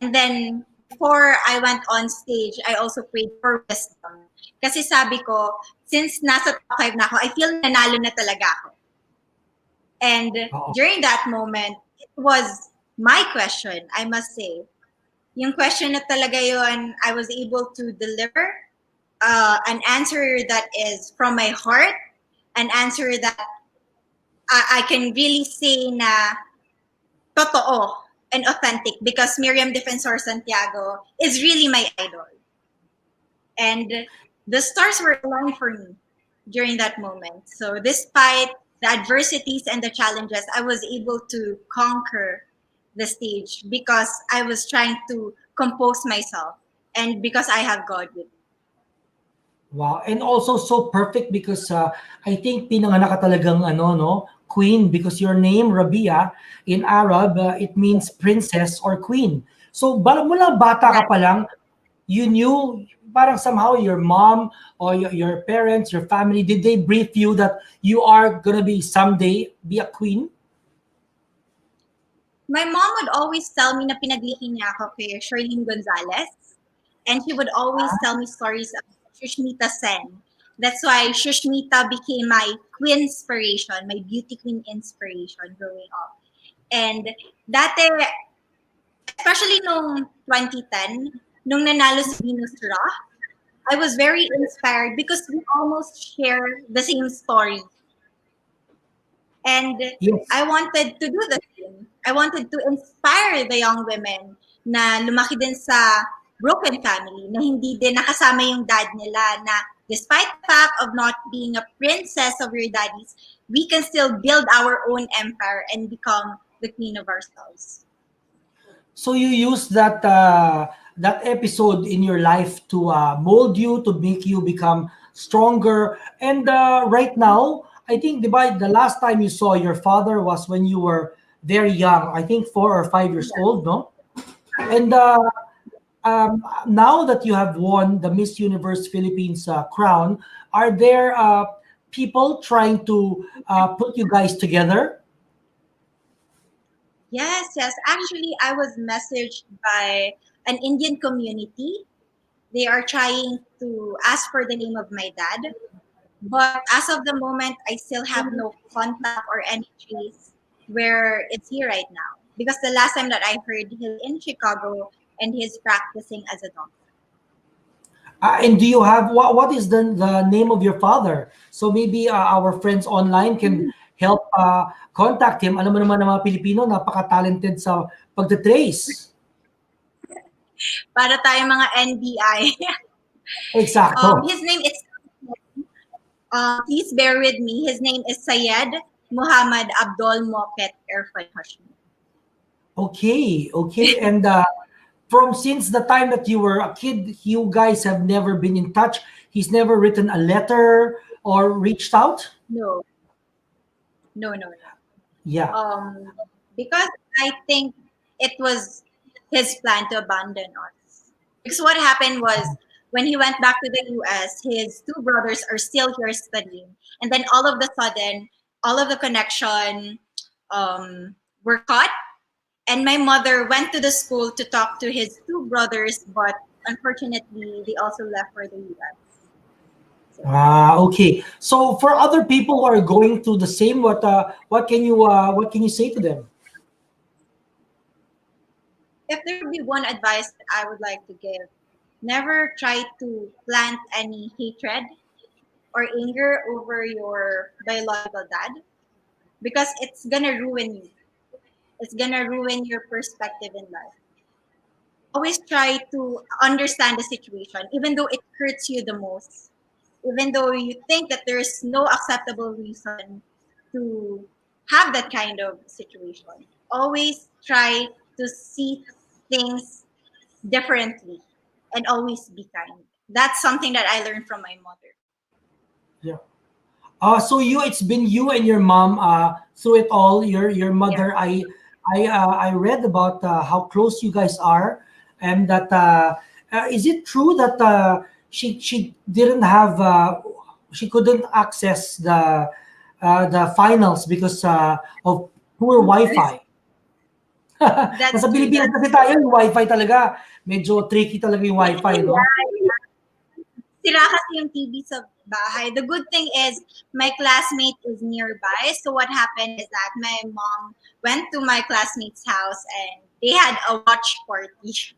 P: And then, before I went on stage, I also prayed for wisdom. Kasi sabi ko, since nasa top 5 na ako, I feel nanalo na talaga ako. And during that moment, it was my question, I must say. Yung question na talaga yun, I was able to deliver an answer that is from my heart, an answer that I can really say na totoo and authentic, because Miriam Defensor Santiago is really my idol. And the stars were aligned for me during that moment. So despite the adversities and the challenges, I was able to conquer the stage because I was trying to compose myself and because I have God with me.
A: Wow. And also so perfect because I think pinanganak ka talagang queen, because your name Rabia in Arab, it means princess or queen. So mula bata ka pa lang, you knew, parang somehow your mom or your parents, your family, did they brief you that you are gonna be someday be a queen?
P: My mom would always tell me na pinaglihi niya ako kay Charlene Gonzalez. And she would always tell me stories of Shushmita Sen. That's why Shushmita became my queen inspiration, my beauty queen inspiration growing up. And dati, especially nung 2010, nung nanalo si Venus Ra, I was very inspired because we almost share the same story. And
A: yes.
P: I wanted to do the same. I wanted to inspire the young women na lumaki din sa broken family, na hindi din nakasama yung dad nila, na despite the fact of not being a princess of your daddies, we can still build our own empire and become the queen of ourselves.
A: So you use that that episode in your life to mold you, to make you become stronger. And right now, I think the last time you saw your father was when you were very young. I think 4 or 5 years old, no? And now that you have won the Miss Universe Philippines crown, are there people trying to put you guys together?
P: Yes. Actually, I was messaged by an Indian community. They are trying to ask for the name of my dad. But as of the moment, I still have no contact or any trace where it's here right now. Because the last time that I heard, he's in Chicago and he's practicing as a doctor.
A: And do you have, what is the name of your father? So maybe our friends online can help contact him. Alam mo naman ng mga Pilipino, napaka-talented sa pagte-trace.
P: Para tayo mga NBI.
A: Exacto.
P: His name is, please bear with me. His name is Syed Muhammad Abdul Moket Irfan Hashmi.
A: Okay, okay. And from since the time that you were a kid, you guys have never been in touch. He's never written a letter or reached out.
P: No, no.
A: Yeah.
P: Because I think it was his plan to abandon us. Because what happened was when he went back to the US, his two brothers are still here studying, and then all of the sudden, all of the connection were cut. And my mother went to the school to talk to his two brothers, but unfortunately, they also left for the US.
A: Okay. So for other people who are going through the same, what can you say to them?
P: If there would be one advice that I would like to give, never try to plant any hatred or anger over your biological dad, because it's gonna ruin you. It's gonna ruin your perspective in life. Always try to understand the situation, even though it hurts you the most, even though you think that there's no acceptable reason to have that kind of situation. Always try to see things differently and always be kind. That's something that I learned from my mother.
A: Yeah. So it's been you and your mom through it all. Your mother, I read about how close you guys are, and that is it true that she didn't have she couldn't access the finals because of poor Wi-Fi.
P: That's
A: Nasa
P: true.
A: Pilipinas kasi tayo, yung Wi-Fi talaga. Medyo tricky talaga yung Wi-Fi, no?
P: Sira kasi yung TV sa bahay. The good thing is my classmate is nearby. So what happened is that my mom went to my classmate's house and they had a watch party.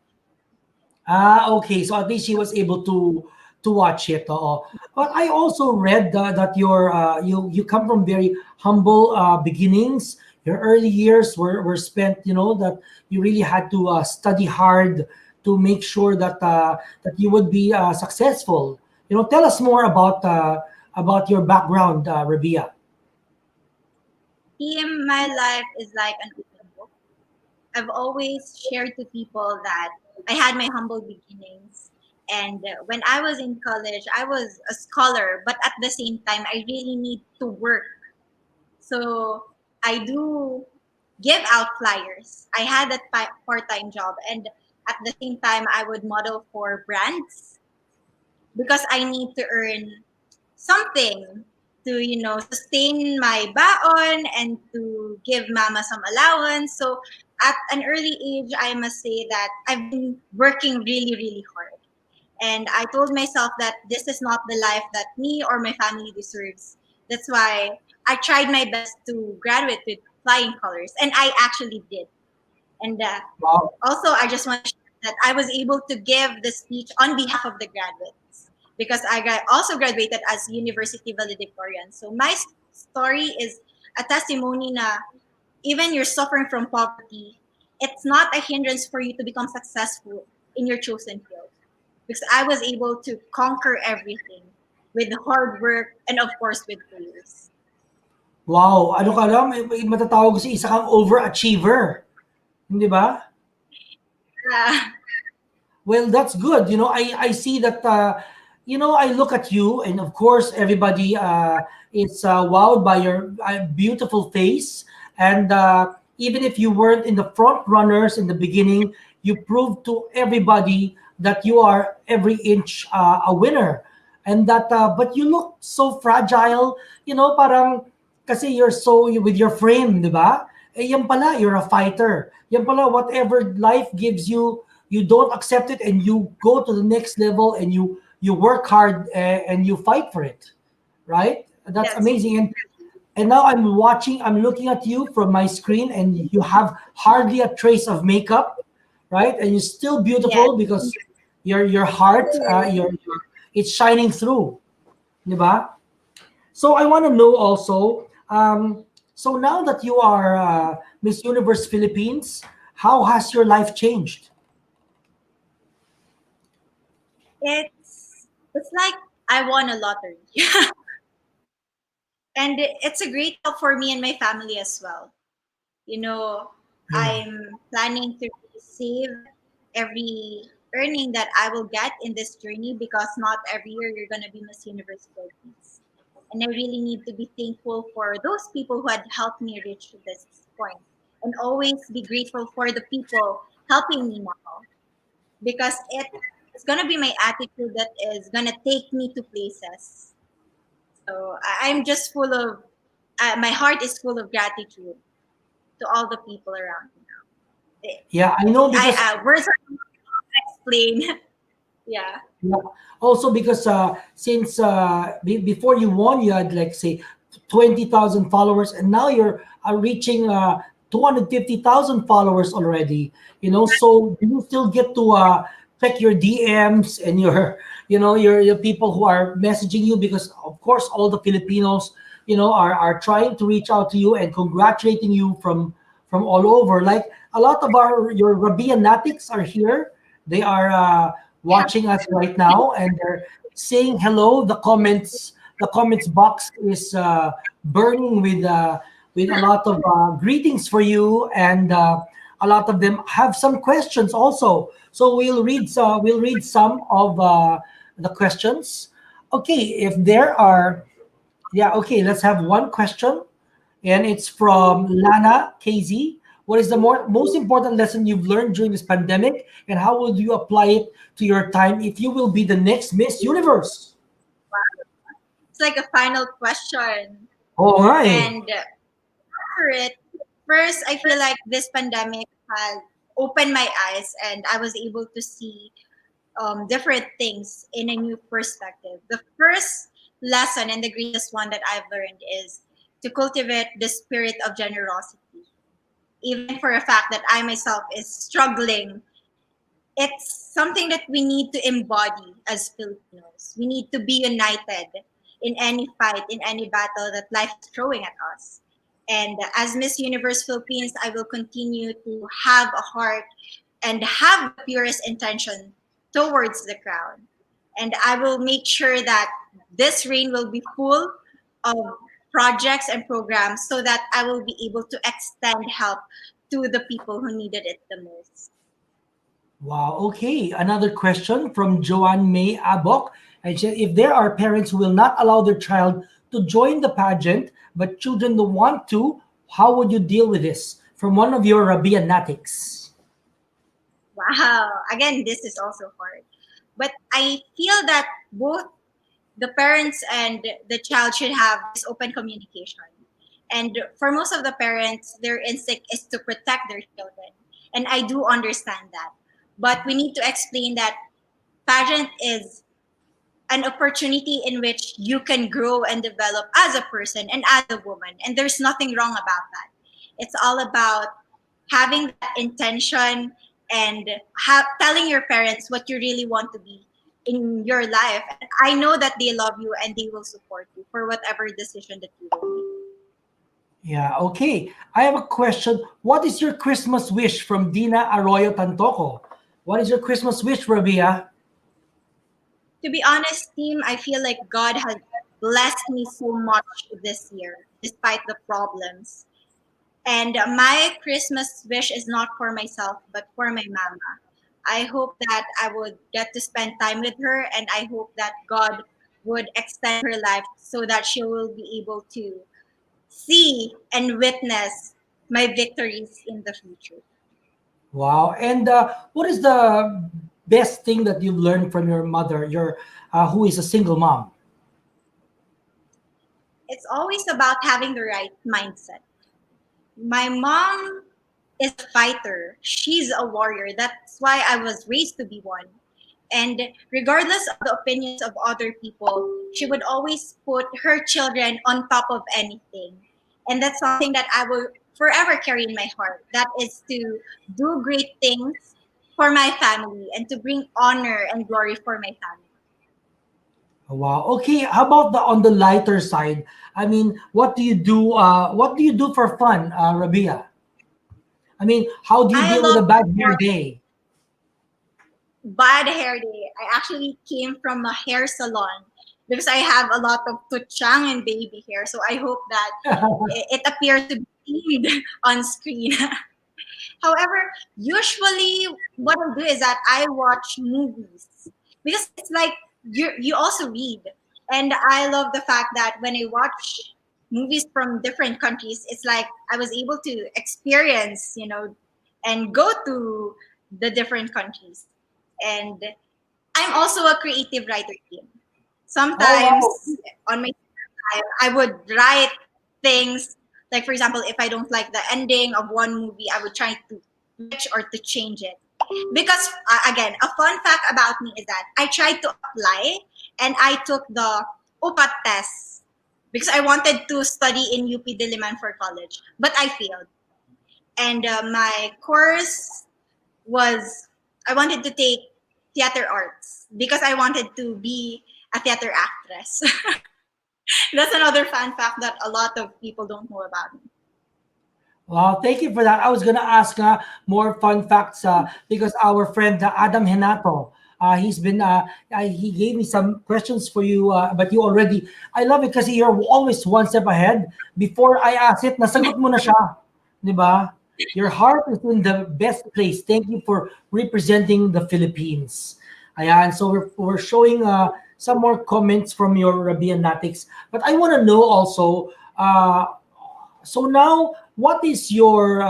A: Okay. So at least she was able to watch it. But I also read that you come from very humble beginnings. Your early years were spent, that you really had to study hard to make sure that you would be successful. Tell us more about your background, Rabia.
P: My life is like an open book. I've always shared to people that I had my humble beginnings. And when I was in college, I was a scholar, but at the same time, I really need to work. So I do give out flyers. I had a part-time job, and at the same time, I would model for brands because I need to earn something to sustain my baon and to give mama some allowance. So at an early age, I must say that I've been working really, really hard. And I told myself that this is not the life that me or my family deserves. That's why I tried my best to graduate with flying colors, and I actually did. And
A: Wow.
P: also, I just want to share that I was able to give the speech on behalf of the graduates because also graduated as university valedictorian. So my story is a testimony na even you're suffering from poverty, it's not a hindrance for you to become successful in your chosen field. Because I was able to conquer everything with hard work and of course with prayers.
A: Wow, ano ka lang, matatawag ko si isa kang overachiever. Hindi ba? Well, that's good. I see that, I look at you, and of course, everybody is wowed by your beautiful face. And even if you weren't in the front runners in the beginning, you proved to everybody that you are every inch a winner. And that, but you look so fragile, parang, kasi you're so, with your frame, di ba? Yan pala, you're a fighter. Yan pala, whatever life gives you, you don't accept it and you go to the next level and you work hard and you fight for it, right? That's
P: Yes.
A: amazing. And now I'm looking at you from my screen, and you have hardly a trace of makeup, right? And you're still beautiful because your heart, it's shining through, di ba? So I want to know also, so now that you are Miss Universe Philippines, how has your life changed?
P: It's It's like I won a lottery. And it's a great help for me and my family as well. You know, I'm planning to save every earning that I will get in this journey because not every year you're going to be Miss Universe Philippines. And I really need to be thankful for those people who had helped me reach this point and always be grateful for the people helping me now because it's going to be my attitude that is going to take me to places. So I'm just full of, my heart is full of gratitude to all the people around me now.
A: Yeah, I know because
P: Words are not explain. Yeah.
A: yeah. Also because since before you won, you had like say 20,000 followers, and now you're reaching 250,000 followers already. So you still get to check your DMs and your your people who are messaging you, because of course all the Filipinos are trying to reach out to you and congratulating you from all over. Like a lot of your Rabia Natics are here. They are watching us right now, and they're saying hello. The comments box is burning with a lot of greetings for you, and a lot of them have some questions also. So we'll read some of the questions. Okay, if there are, yeah, okay, let's have one question, and it's from Lana KZ. What is the most important lesson you've learned during this pandemic, and how will you apply it to your time if you will be the next Miss Universe?
P: It's like a final question.
A: All right.
P: And for it, first, I feel like this pandemic has opened my eyes and I was able to see different things in a new perspective. The first lesson and the greatest one that I've learned is to cultivate the spirit of generosity. Even for a fact that I myself is struggling, it's something that we need to embody as Filipinos. We need to be united in any fight, in any battle that life is throwing at us. And as Miss Universe Philippines, I will continue to have a heart and have the purest intention towards the crown. And I will make sure that this reign will be full of projects and programs so that I will be able to extend help to the people who needed it the most.
A: Wow. Okay. Another question from Joanne May Abok. And she said, if there are parents who will not allow their child to join the pageant, but children don't want to, how would you deal with this? From one of your Rabia Natics.
P: Wow. Again, this is also hard. But I feel that both the parents and the child should have this open communication. And for most of the parents, their instinct is to protect their children. And I do understand that. But we need to explain that pageant is an opportunity in which you can grow and develop as a person and as a woman. And there's nothing wrong about that. It's all about having that intention and telling your parents what you really want to be in your life. And I know that they love you and they will support you for whatever decision that you will make.
A: Yeah, okay. I have a question. What is your Christmas wish from Dina Arroyo Tantoco? What is your Christmas wish, Rabia?
P: To be honest, team, I feel like God has blessed me so much this year, despite the problems. And my Christmas wish is not for myself, but for my mama. I hope that I would get to spend time with her, and I hope that God would extend her life so that she will be able to see and witness my victories in the future.
A: Wow. And what is the best thing that you've learned from your mother, who is a single mom?
P: It's always about having the right mindset. My mom is a fighter. She's a warrior. That's why I was raised to be one. And regardless of the opinions of other people, she would always put her children on top of anything. And that's something that I will forever carry in my heart. That is to do great things for my family and to bring honor and glory for my family.
A: Wow. Okay. How about on the lighter side? I mean, what do you do? What do you do for fun, Rabia? I mean, how do you
P: I
A: deal with a
P: love
A: bad hair day?
P: bad hair day. I actually came from a hair salon because I have a lot of tuchang and baby hair. So I hope that it appears to be cleaned on screen. However, usually what I do is that I watch movies because it's like you also read, and I love the fact that when I watch movies from different countries, it's like I was able to experience, and go to the different countries. And I'm also a creative writer team. Sometimes
A: Oh,
P: on my time, I would write things like, for example, if I don't like the ending of one movie, I would try to switch or to change it. Because again, a fun fact about me is that I tried to apply and I took the UPAT test because I wanted to study in UP Diliman for college, but I failed. And my course was I wanted to take theater arts because I wanted to be a theater actress. That's another fun fact that a lot of people don't know about me.
A: well, thank you for that. I was gonna ask more fun facts because our friend Adam Henato, he gave me some questions for you, but you already, I love it because you're always one step ahead. Before I ask it, nasagot mo na siya, di ba? Your heart is in the best place. Thank you for representing the Philippines. Ayan, so we're showing some more comments from your Rabia Natics. But I want to know also, so now, what is your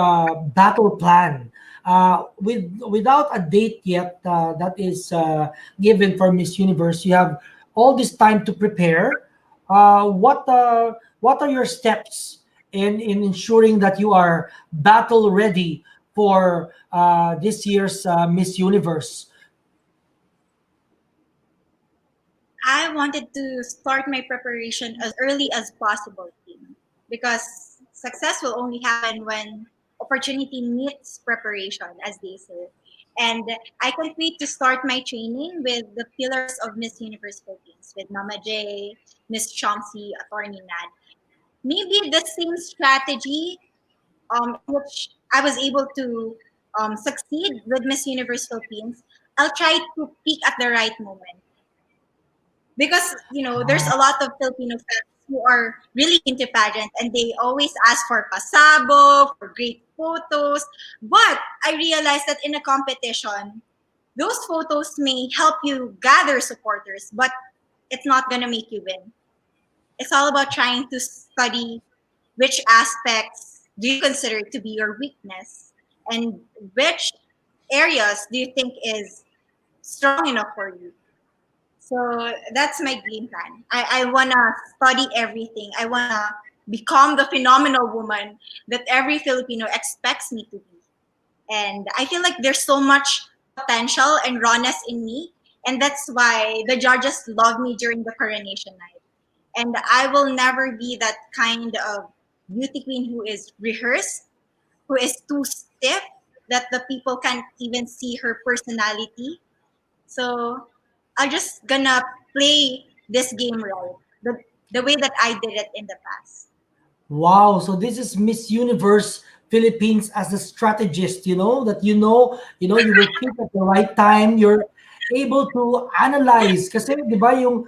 A: battle plan? Without a date yet that is given for Miss Universe, you have all this time to prepare. What are your steps in ensuring that you are battle ready for this year's Miss Universe?
P: I wanted to start my preparation as early as possible, team, because success will only happen when opportunity meets preparation, as they say. And I can't wait to start my training with the pillars of Miss Universe Philippines, with Mama J, Miss Chomsky, Attorney Nad. Maybe the same strategy which I was able to succeed with Miss Universe Philippines, I'll try to peak at the right moment because there's a lot of Filipino fans who are really into pageant and they always ask for pasabog, for great photos. But I realized that in a competition, those photos may help you gather supporters, but it's not gonna make you win. It's all about trying to study which aspects do you consider to be your weakness and which areas do you think is strong enough for you. So that's my game plan. I want to study everything. I want to become the phenomenal woman that every Filipino expects me to be. And I feel like there's so much potential and rawness in me. And that's why the judges love me during the coronation night. And I will never be that kind of beauty queen who is rehearsed, who is too stiff, that the people can't even see her personality. So I'm just gonna play this game right, the way that I did it in the past.
A: Wow, so this is Miss Universe Philippines as a strategist, that you will pick at the right time. You're able to analyze kasi 'di ba yung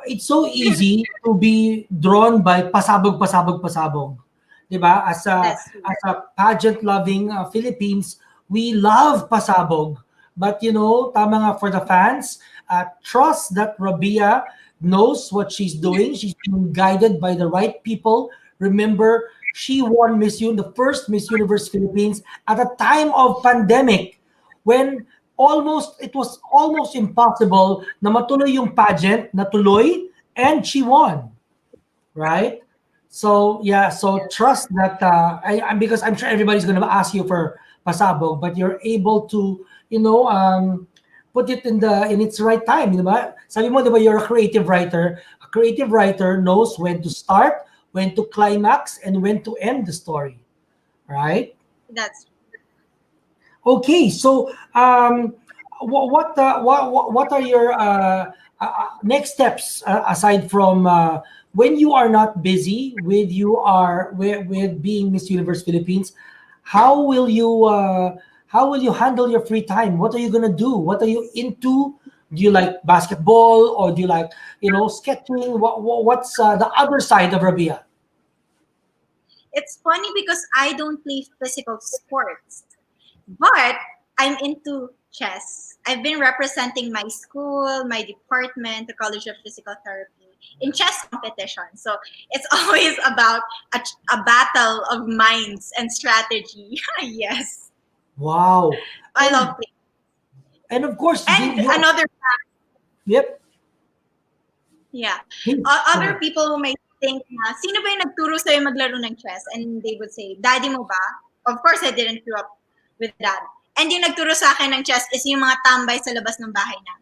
A: it's so easy to be drawn by pasabog pasabog pasabog. 'Di ba? As a pageant loving Philippines, we love pasabog. But tama nga for the fans, trust that Rabia knows what she's doing. She's being guided by the right people. Remember, she won the first Miss Universe Philippines at a time of pandemic when it was almost impossible na matuloy yung pageant, natuloy, and she won. Right? So yeah, so trust that because I'm sure everybody's going to ask you for pasabog, but you're able to put it in its right time, di ba? Sabi mo, di ba, you're a creative writer. A creative writer knows when to start, when to climax, and when to end the story, right?
P: That's
A: okay. So, what are your next steps aside from when you are not busy with being Miss Universe Philippines? How will you how will you handle your free time? What are you gonna do? What are you into? Do you like basketball, or do you like, sketching? What's the other side of Rabia?
P: It's funny because I don't play physical sports, but I'm into chess. I've been representing my school, my department, the College of Physical Therapy in chess competition. So it's always about a battle of minds and strategy. Yes,
A: Wow.
P: I love playing.
A: And of course,
P: And another fact,
A: Yep.
P: yeah,
A: Please.
P: other people who might think na, sino ba yung nagturo sa'yo maglaro ng chess? And they would say, daddy mo ba? Of course, I didn't grow up with dad. And yung nagturo sa akin ng chess is yung mga tambay sa labas ng bahay na.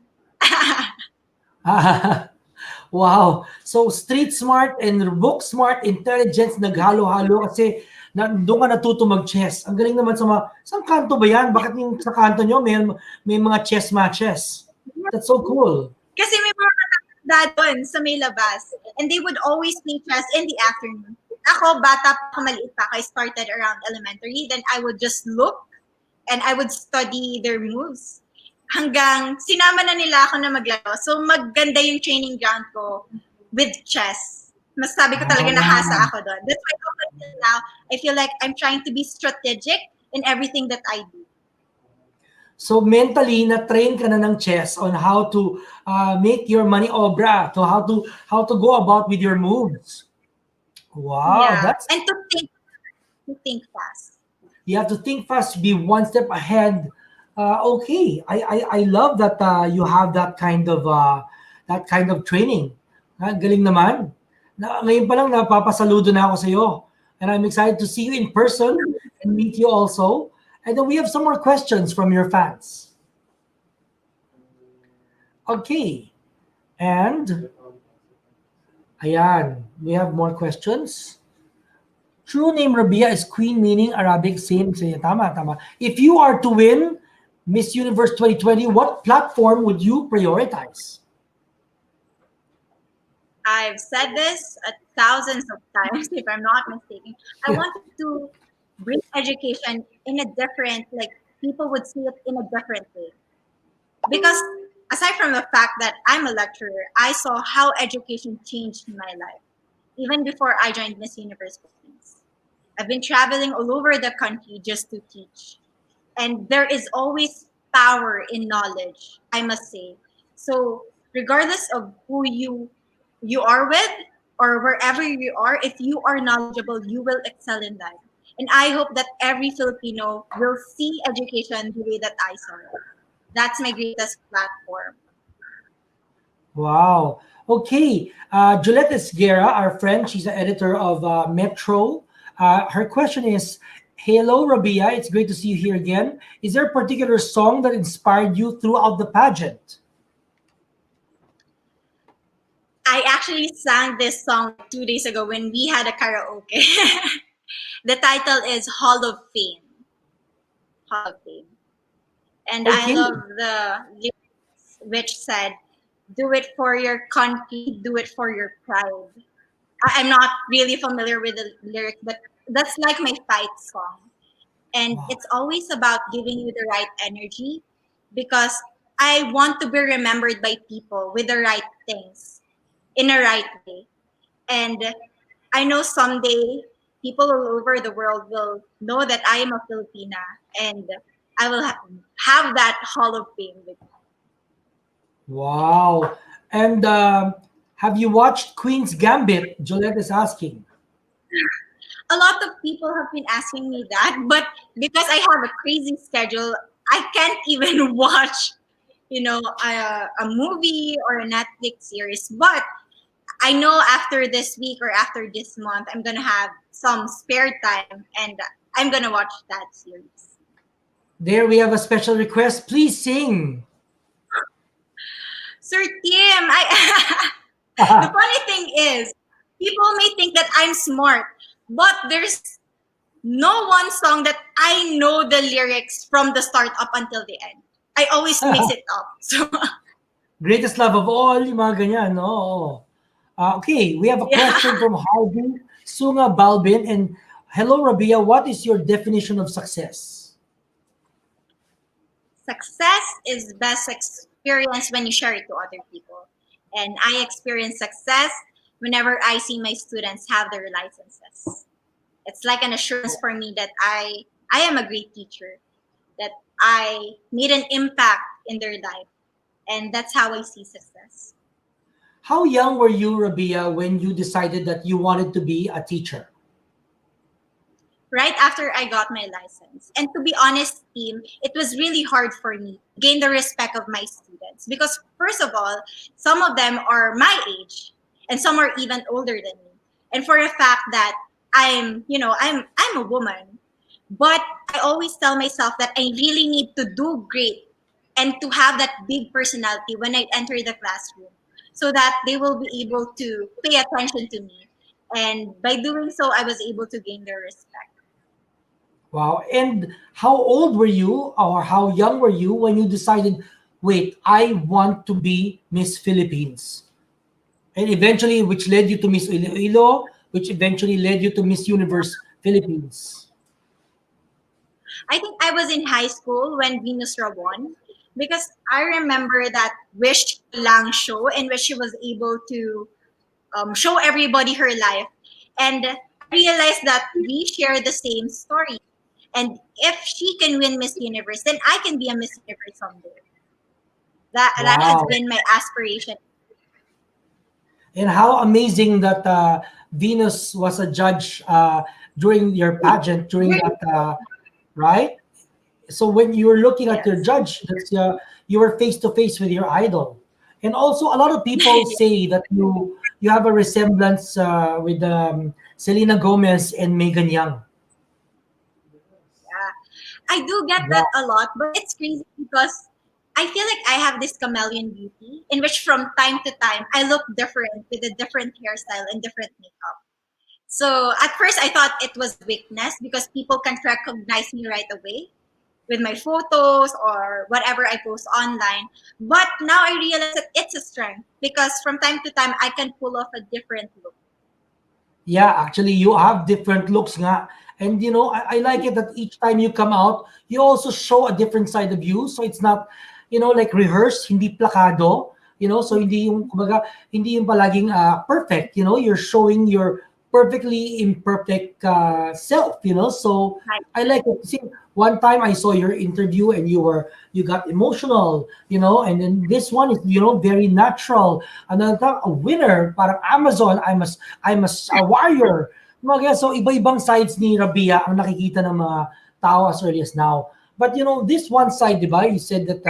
A: Wow. So street smart and book smart intelligence naghalo-halo kasi doon ka natuto mag-chess. Ang galing naman saan kanto ba yan? Bakit yung sa kanto nyo may mga chess matches? That's so cool.
P: Kasi may mga dad doon sa may labas. And they would always play chess in the afternoon. Ako, bata pa, maliit pa. I started around elementary. Then I would just look and I would study their moves. Hanggang sinama na nila ako na maglaro. So maganda yung training ground ko with chess. Mas sabi ko talaga nahasa ako doon. That's why up until now, I feel like I'm trying to be strategic in everything that I do.
A: So mentally, na-train ka na ng chess on how to make your money obra, to how to go about with your moves. Wow,
P: yeah. And to think fast.
A: You have to think fast, be one step ahead. Okay, I love that you have that kind of training. Galing naman. Ngayon pa lang napapasaludo na ako sa iyo. And I'm excited to see you in person and meet you also. And then we have some more questions from your fans. Okay. And ayan, we have more questions. True name Rabia is queen, meaning Arabic, same. Tama. If you are to win Miss Universe 2020, what platform would you prioritize?
P: I've said this thousands of times, if I'm not mistaken. I want to bring education in a different, like people would see it in a different way. Because aside from the fact that I'm a lecturer, I saw how education changed my life, even before I joined Miss Universe Philippines. I've been traveling all over the country just to teach. And there is always power in knowledge, I must say. So regardless of who you are with or wherever you are, if you are knowledgeable, you will excel in life. And I hope that every Filipino will see education the way that I saw it. That's my greatest platform.
A: Wow. Okay. Juliette Esguerra, our friend, she's the editor of Metro. Her question is, hello, Rabia. It's great to see you here again. Is there a particular song that inspired you throughout the pageant?
P: I actually sang this song 2 days ago when we had a karaoke. The title is Hall of Fame. Hall of Fame. And
A: okay.
P: I love the lyrics which said, do it for your country, do it for your pride. I'm not really familiar with the lyrics, but that's like my fight song. And it's always about giving you the right energy because I want to be remembered by people with the right things in a right way. And I know someday people all over the world will know that I am a Filipina and I will have that Hall of Fame with me.
A: Wow. And have you watched Queen's Gambit? Jolette is asking.
P: A lot of people have been asking me that, but because I have a crazy schedule, I can't even watch, a movie or a Netflix series. But I know after this week or after this month, I'm going to have some spare time and I'm going to watch that series.
A: There we have a special request. Please sing.
P: Sir Tim, the funny thing is, people may think that I'm smart, but there's no one song that I know the lyrics from the start up until the end. I always mix it up. So
A: Greatest love of all, yung mga ganyan, no? Okay, we have a question from Harvey Sunga Balbin. And hello, Rabia, what is your definition of success?
P: success is best experienced when you share it to other people. And I experience success whenever I see my students have their licenses. It's like an assurance for me that I am a great teacher, that I made an impact in their life. And that's how I see success.
A: How young were you, Rabia, when you decided that you wanted to be a teacher?
P: Right after I got my license. And to be honest, team, it was really hard for me to gain the respect of my students because first of all, some of them are my age and some are even older than me. And for a fact that I'm a woman, but I always tell myself that I really need to do great and to have that big personality when I enter the classroom so that they will be able to pay attention to me. And by doing so, I was able to gain their respect.
A: Wow. And how old were you or how young were you when you decided, wait, I want to be Miss Philippines? And eventually, which led you to Miss Iloilo, which eventually led you to Miss Universe Philippines.
P: I think I was in high school when Venus won because I remember that Wish Lang show in which she was able to show everybody her life. And I realized that we share the same story. And if she can win Miss Universe, then I can be a Miss Universe someday. That has
A: Wow.
P: been my aspiration.
A: And how amazing that Venus was a judge during your pageant, during that, right? So when you were looking at your judge, that's, you were face to face with your idol. And also, a lot of people say that you have a resemblance with Selena Gomez and Megan Young.
P: I do get that a lot, but it's crazy because I feel like I have this chameleon beauty in which from time to time I look different with a different hairstyle and different makeup. So at first I thought it was weakness because people can't recognize me right away with my photos or whatever I post online. But now I realize that it's a strength because from time to time I can pull off a different look.
A: Yeah, actually, you have different looks nga. And I like it that each time you come out, you also show a different side of you. So it's not, like rehearsed, hindi plakado. So hindi yung, kumbaga, hindi yung palaging perfect. You're showing your perfectly imperfect self. So I like it. See, one time I saw your interview and you got emotional. And then this one is very natural. Another time, a winner, parang Amazon. I'm a warrior. Mga so iba-ibang sides ni Rabia ang nakikita ng mga tao as early as now. But this one side, diba? You said that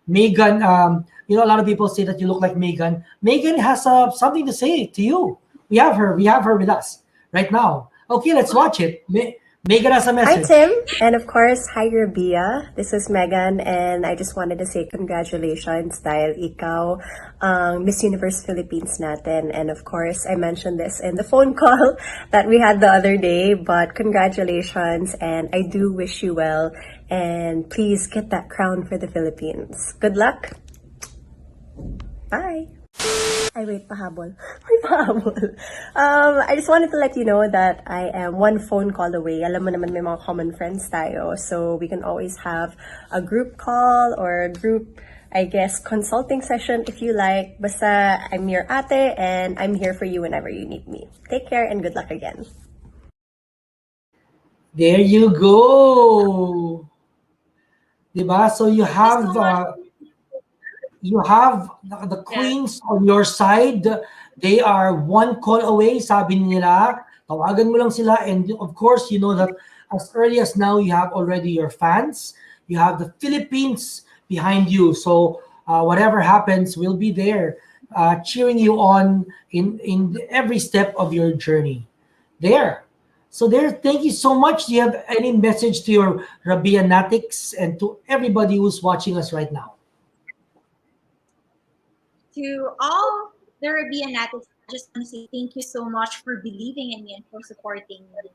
A: Megan, a lot of people say that you look like Megan. Megan has something to say to you. We have her with us right now. Okay, let's watch it. Megan has a message.
Q: Hi, Tim. And of course, hi, Rabia. This is Megan, and I just wanted to say congratulations dahil ikaw ang Miss Universe Philippines natin. And of course, I mentioned this in the phone call that we had the other day, but congratulations, and I do wish you well. And please get that crown for the Philippines. Good luck. Bye. Ay, wait, pahabol. May pahabol. I just wanted to let you know that I am one phone call away. Alam mo naman may mga common friends tayo. So we can always have a group call or a group, I guess, consulting session if you like. Basta I'm your ate and I'm here for you whenever you need me. Take care and good luck again.
A: There you go. Diba? So you have the queens on your side. They are one call away, sabi nila. Tawagan mo lang sila. And of course, you know that as early as now, you have already your fans. You have the Philippines behind you. So whatever happens, we'll be there cheering you on in every step of your journey. So thank you so much. Do you have any message to your Rabia Natics and to everybody who's watching us right now?
P: To all the Rabia Natics, I just want to say thank you so much for believing in me and for supporting me.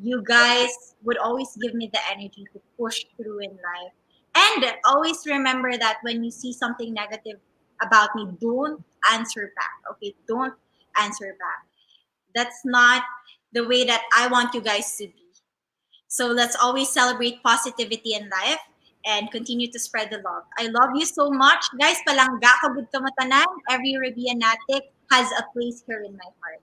P: You guys would always give me the energy to push through in life. And always remember that when you see something negative about me, don't answer back. Okay, don't answer back. That's not the way that I want you guys to be. So let's always celebrate positivity in life and continue to spread the love. I love you so much. Guys, palangga ko gud kamatanan. Every Rabia Natic has a place here in my heart.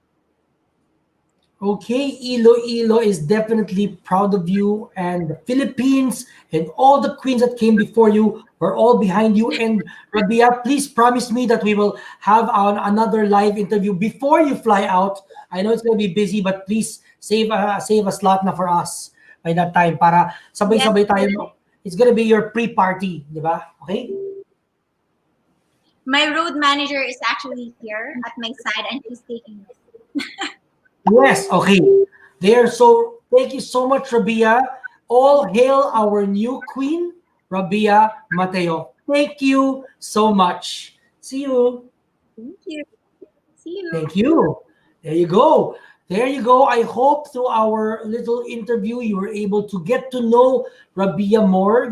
A: Okay, Iloilo is definitely proud of you, and the Philippines and all the queens that came before you. We're all behind you. And Rabia, please promise me that we will have another live interview before you fly out. I know it's going to be busy, but please save a slot na for us by that time para sabay-sabay tayo. It's going to be your pre-party, di ba? Okay?
P: My road manager is actually here at my side and he's taking it.
A: Yes, okay. Thank you so much, Rabia. All hail our new queen, Rabia Mateo. Thank you so much. See you.
P: Thank you. See you.
A: Thank you. There you go. There you go. I hope through our little interview you were able to get to know Rabia more.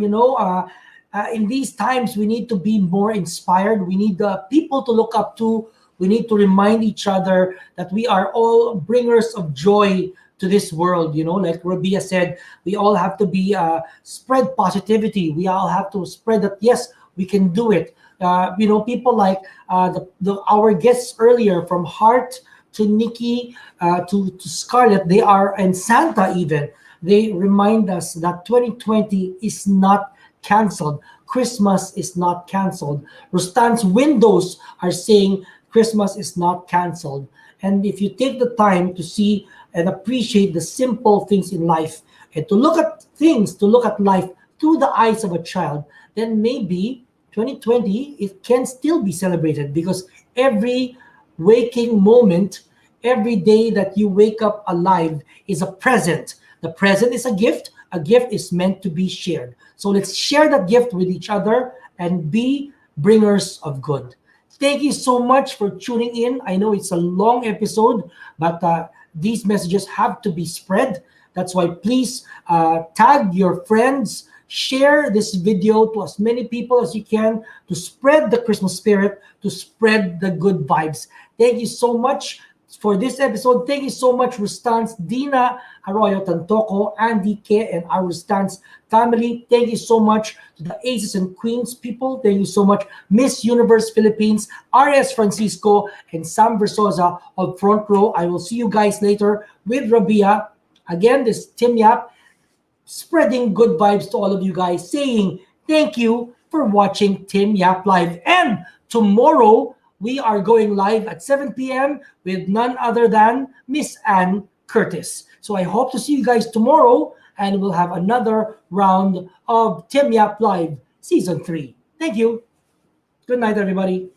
A: In these times, we need to be more inspired. We need people to look up to. We need to remind each other that we are all bringers of joy to this world. Like Rabia said, we all have to be spread positivity. We all have to spread that, yes, we can do it. People like our guests earlier, from Heart to Nikki to Scarlett, and Santa even, they remind us that 2020 is not canceled. Christmas is not canceled. Rustan's windows are saying Christmas is not canceled. And if you take the time to see and appreciate the simple things in life and to look at life through the eyes of a child, then maybe 2020, it can still be celebrated, because every waking moment, every day that you wake up alive is a present. The present is a gift. A gift is meant to be shared. So let's share that gift with each other and be bringers of good. Thank you so much for tuning in. I know it's a long episode, but these messages have to be spread. That's why please tag your friends, share this video to as many people as you can to spread the Christmas spirit, to spread the good vibes. Thank you so much for this episode. Thank you so much, Rustan's, Dina Arroyo, Tantoco, Andy K, and our Rustan's family. Thank you so much to the Aces and Queens people. Thank you so much, Miss Universe Philippines, RS Francisco, and Sam Versosa of Front Row. I will see you guys later with Rabia. Again, this is Tim Yap, spreading good vibes to all of you guys, saying thank you for watching Tim Yap Live. And tomorrow, we are going live at 7 p.m. with none other than Miss Ann Curtis. So I hope to see you guys tomorrow, and we'll have another round of Tim Yap Live Season 3. Thank you. Good night, everybody.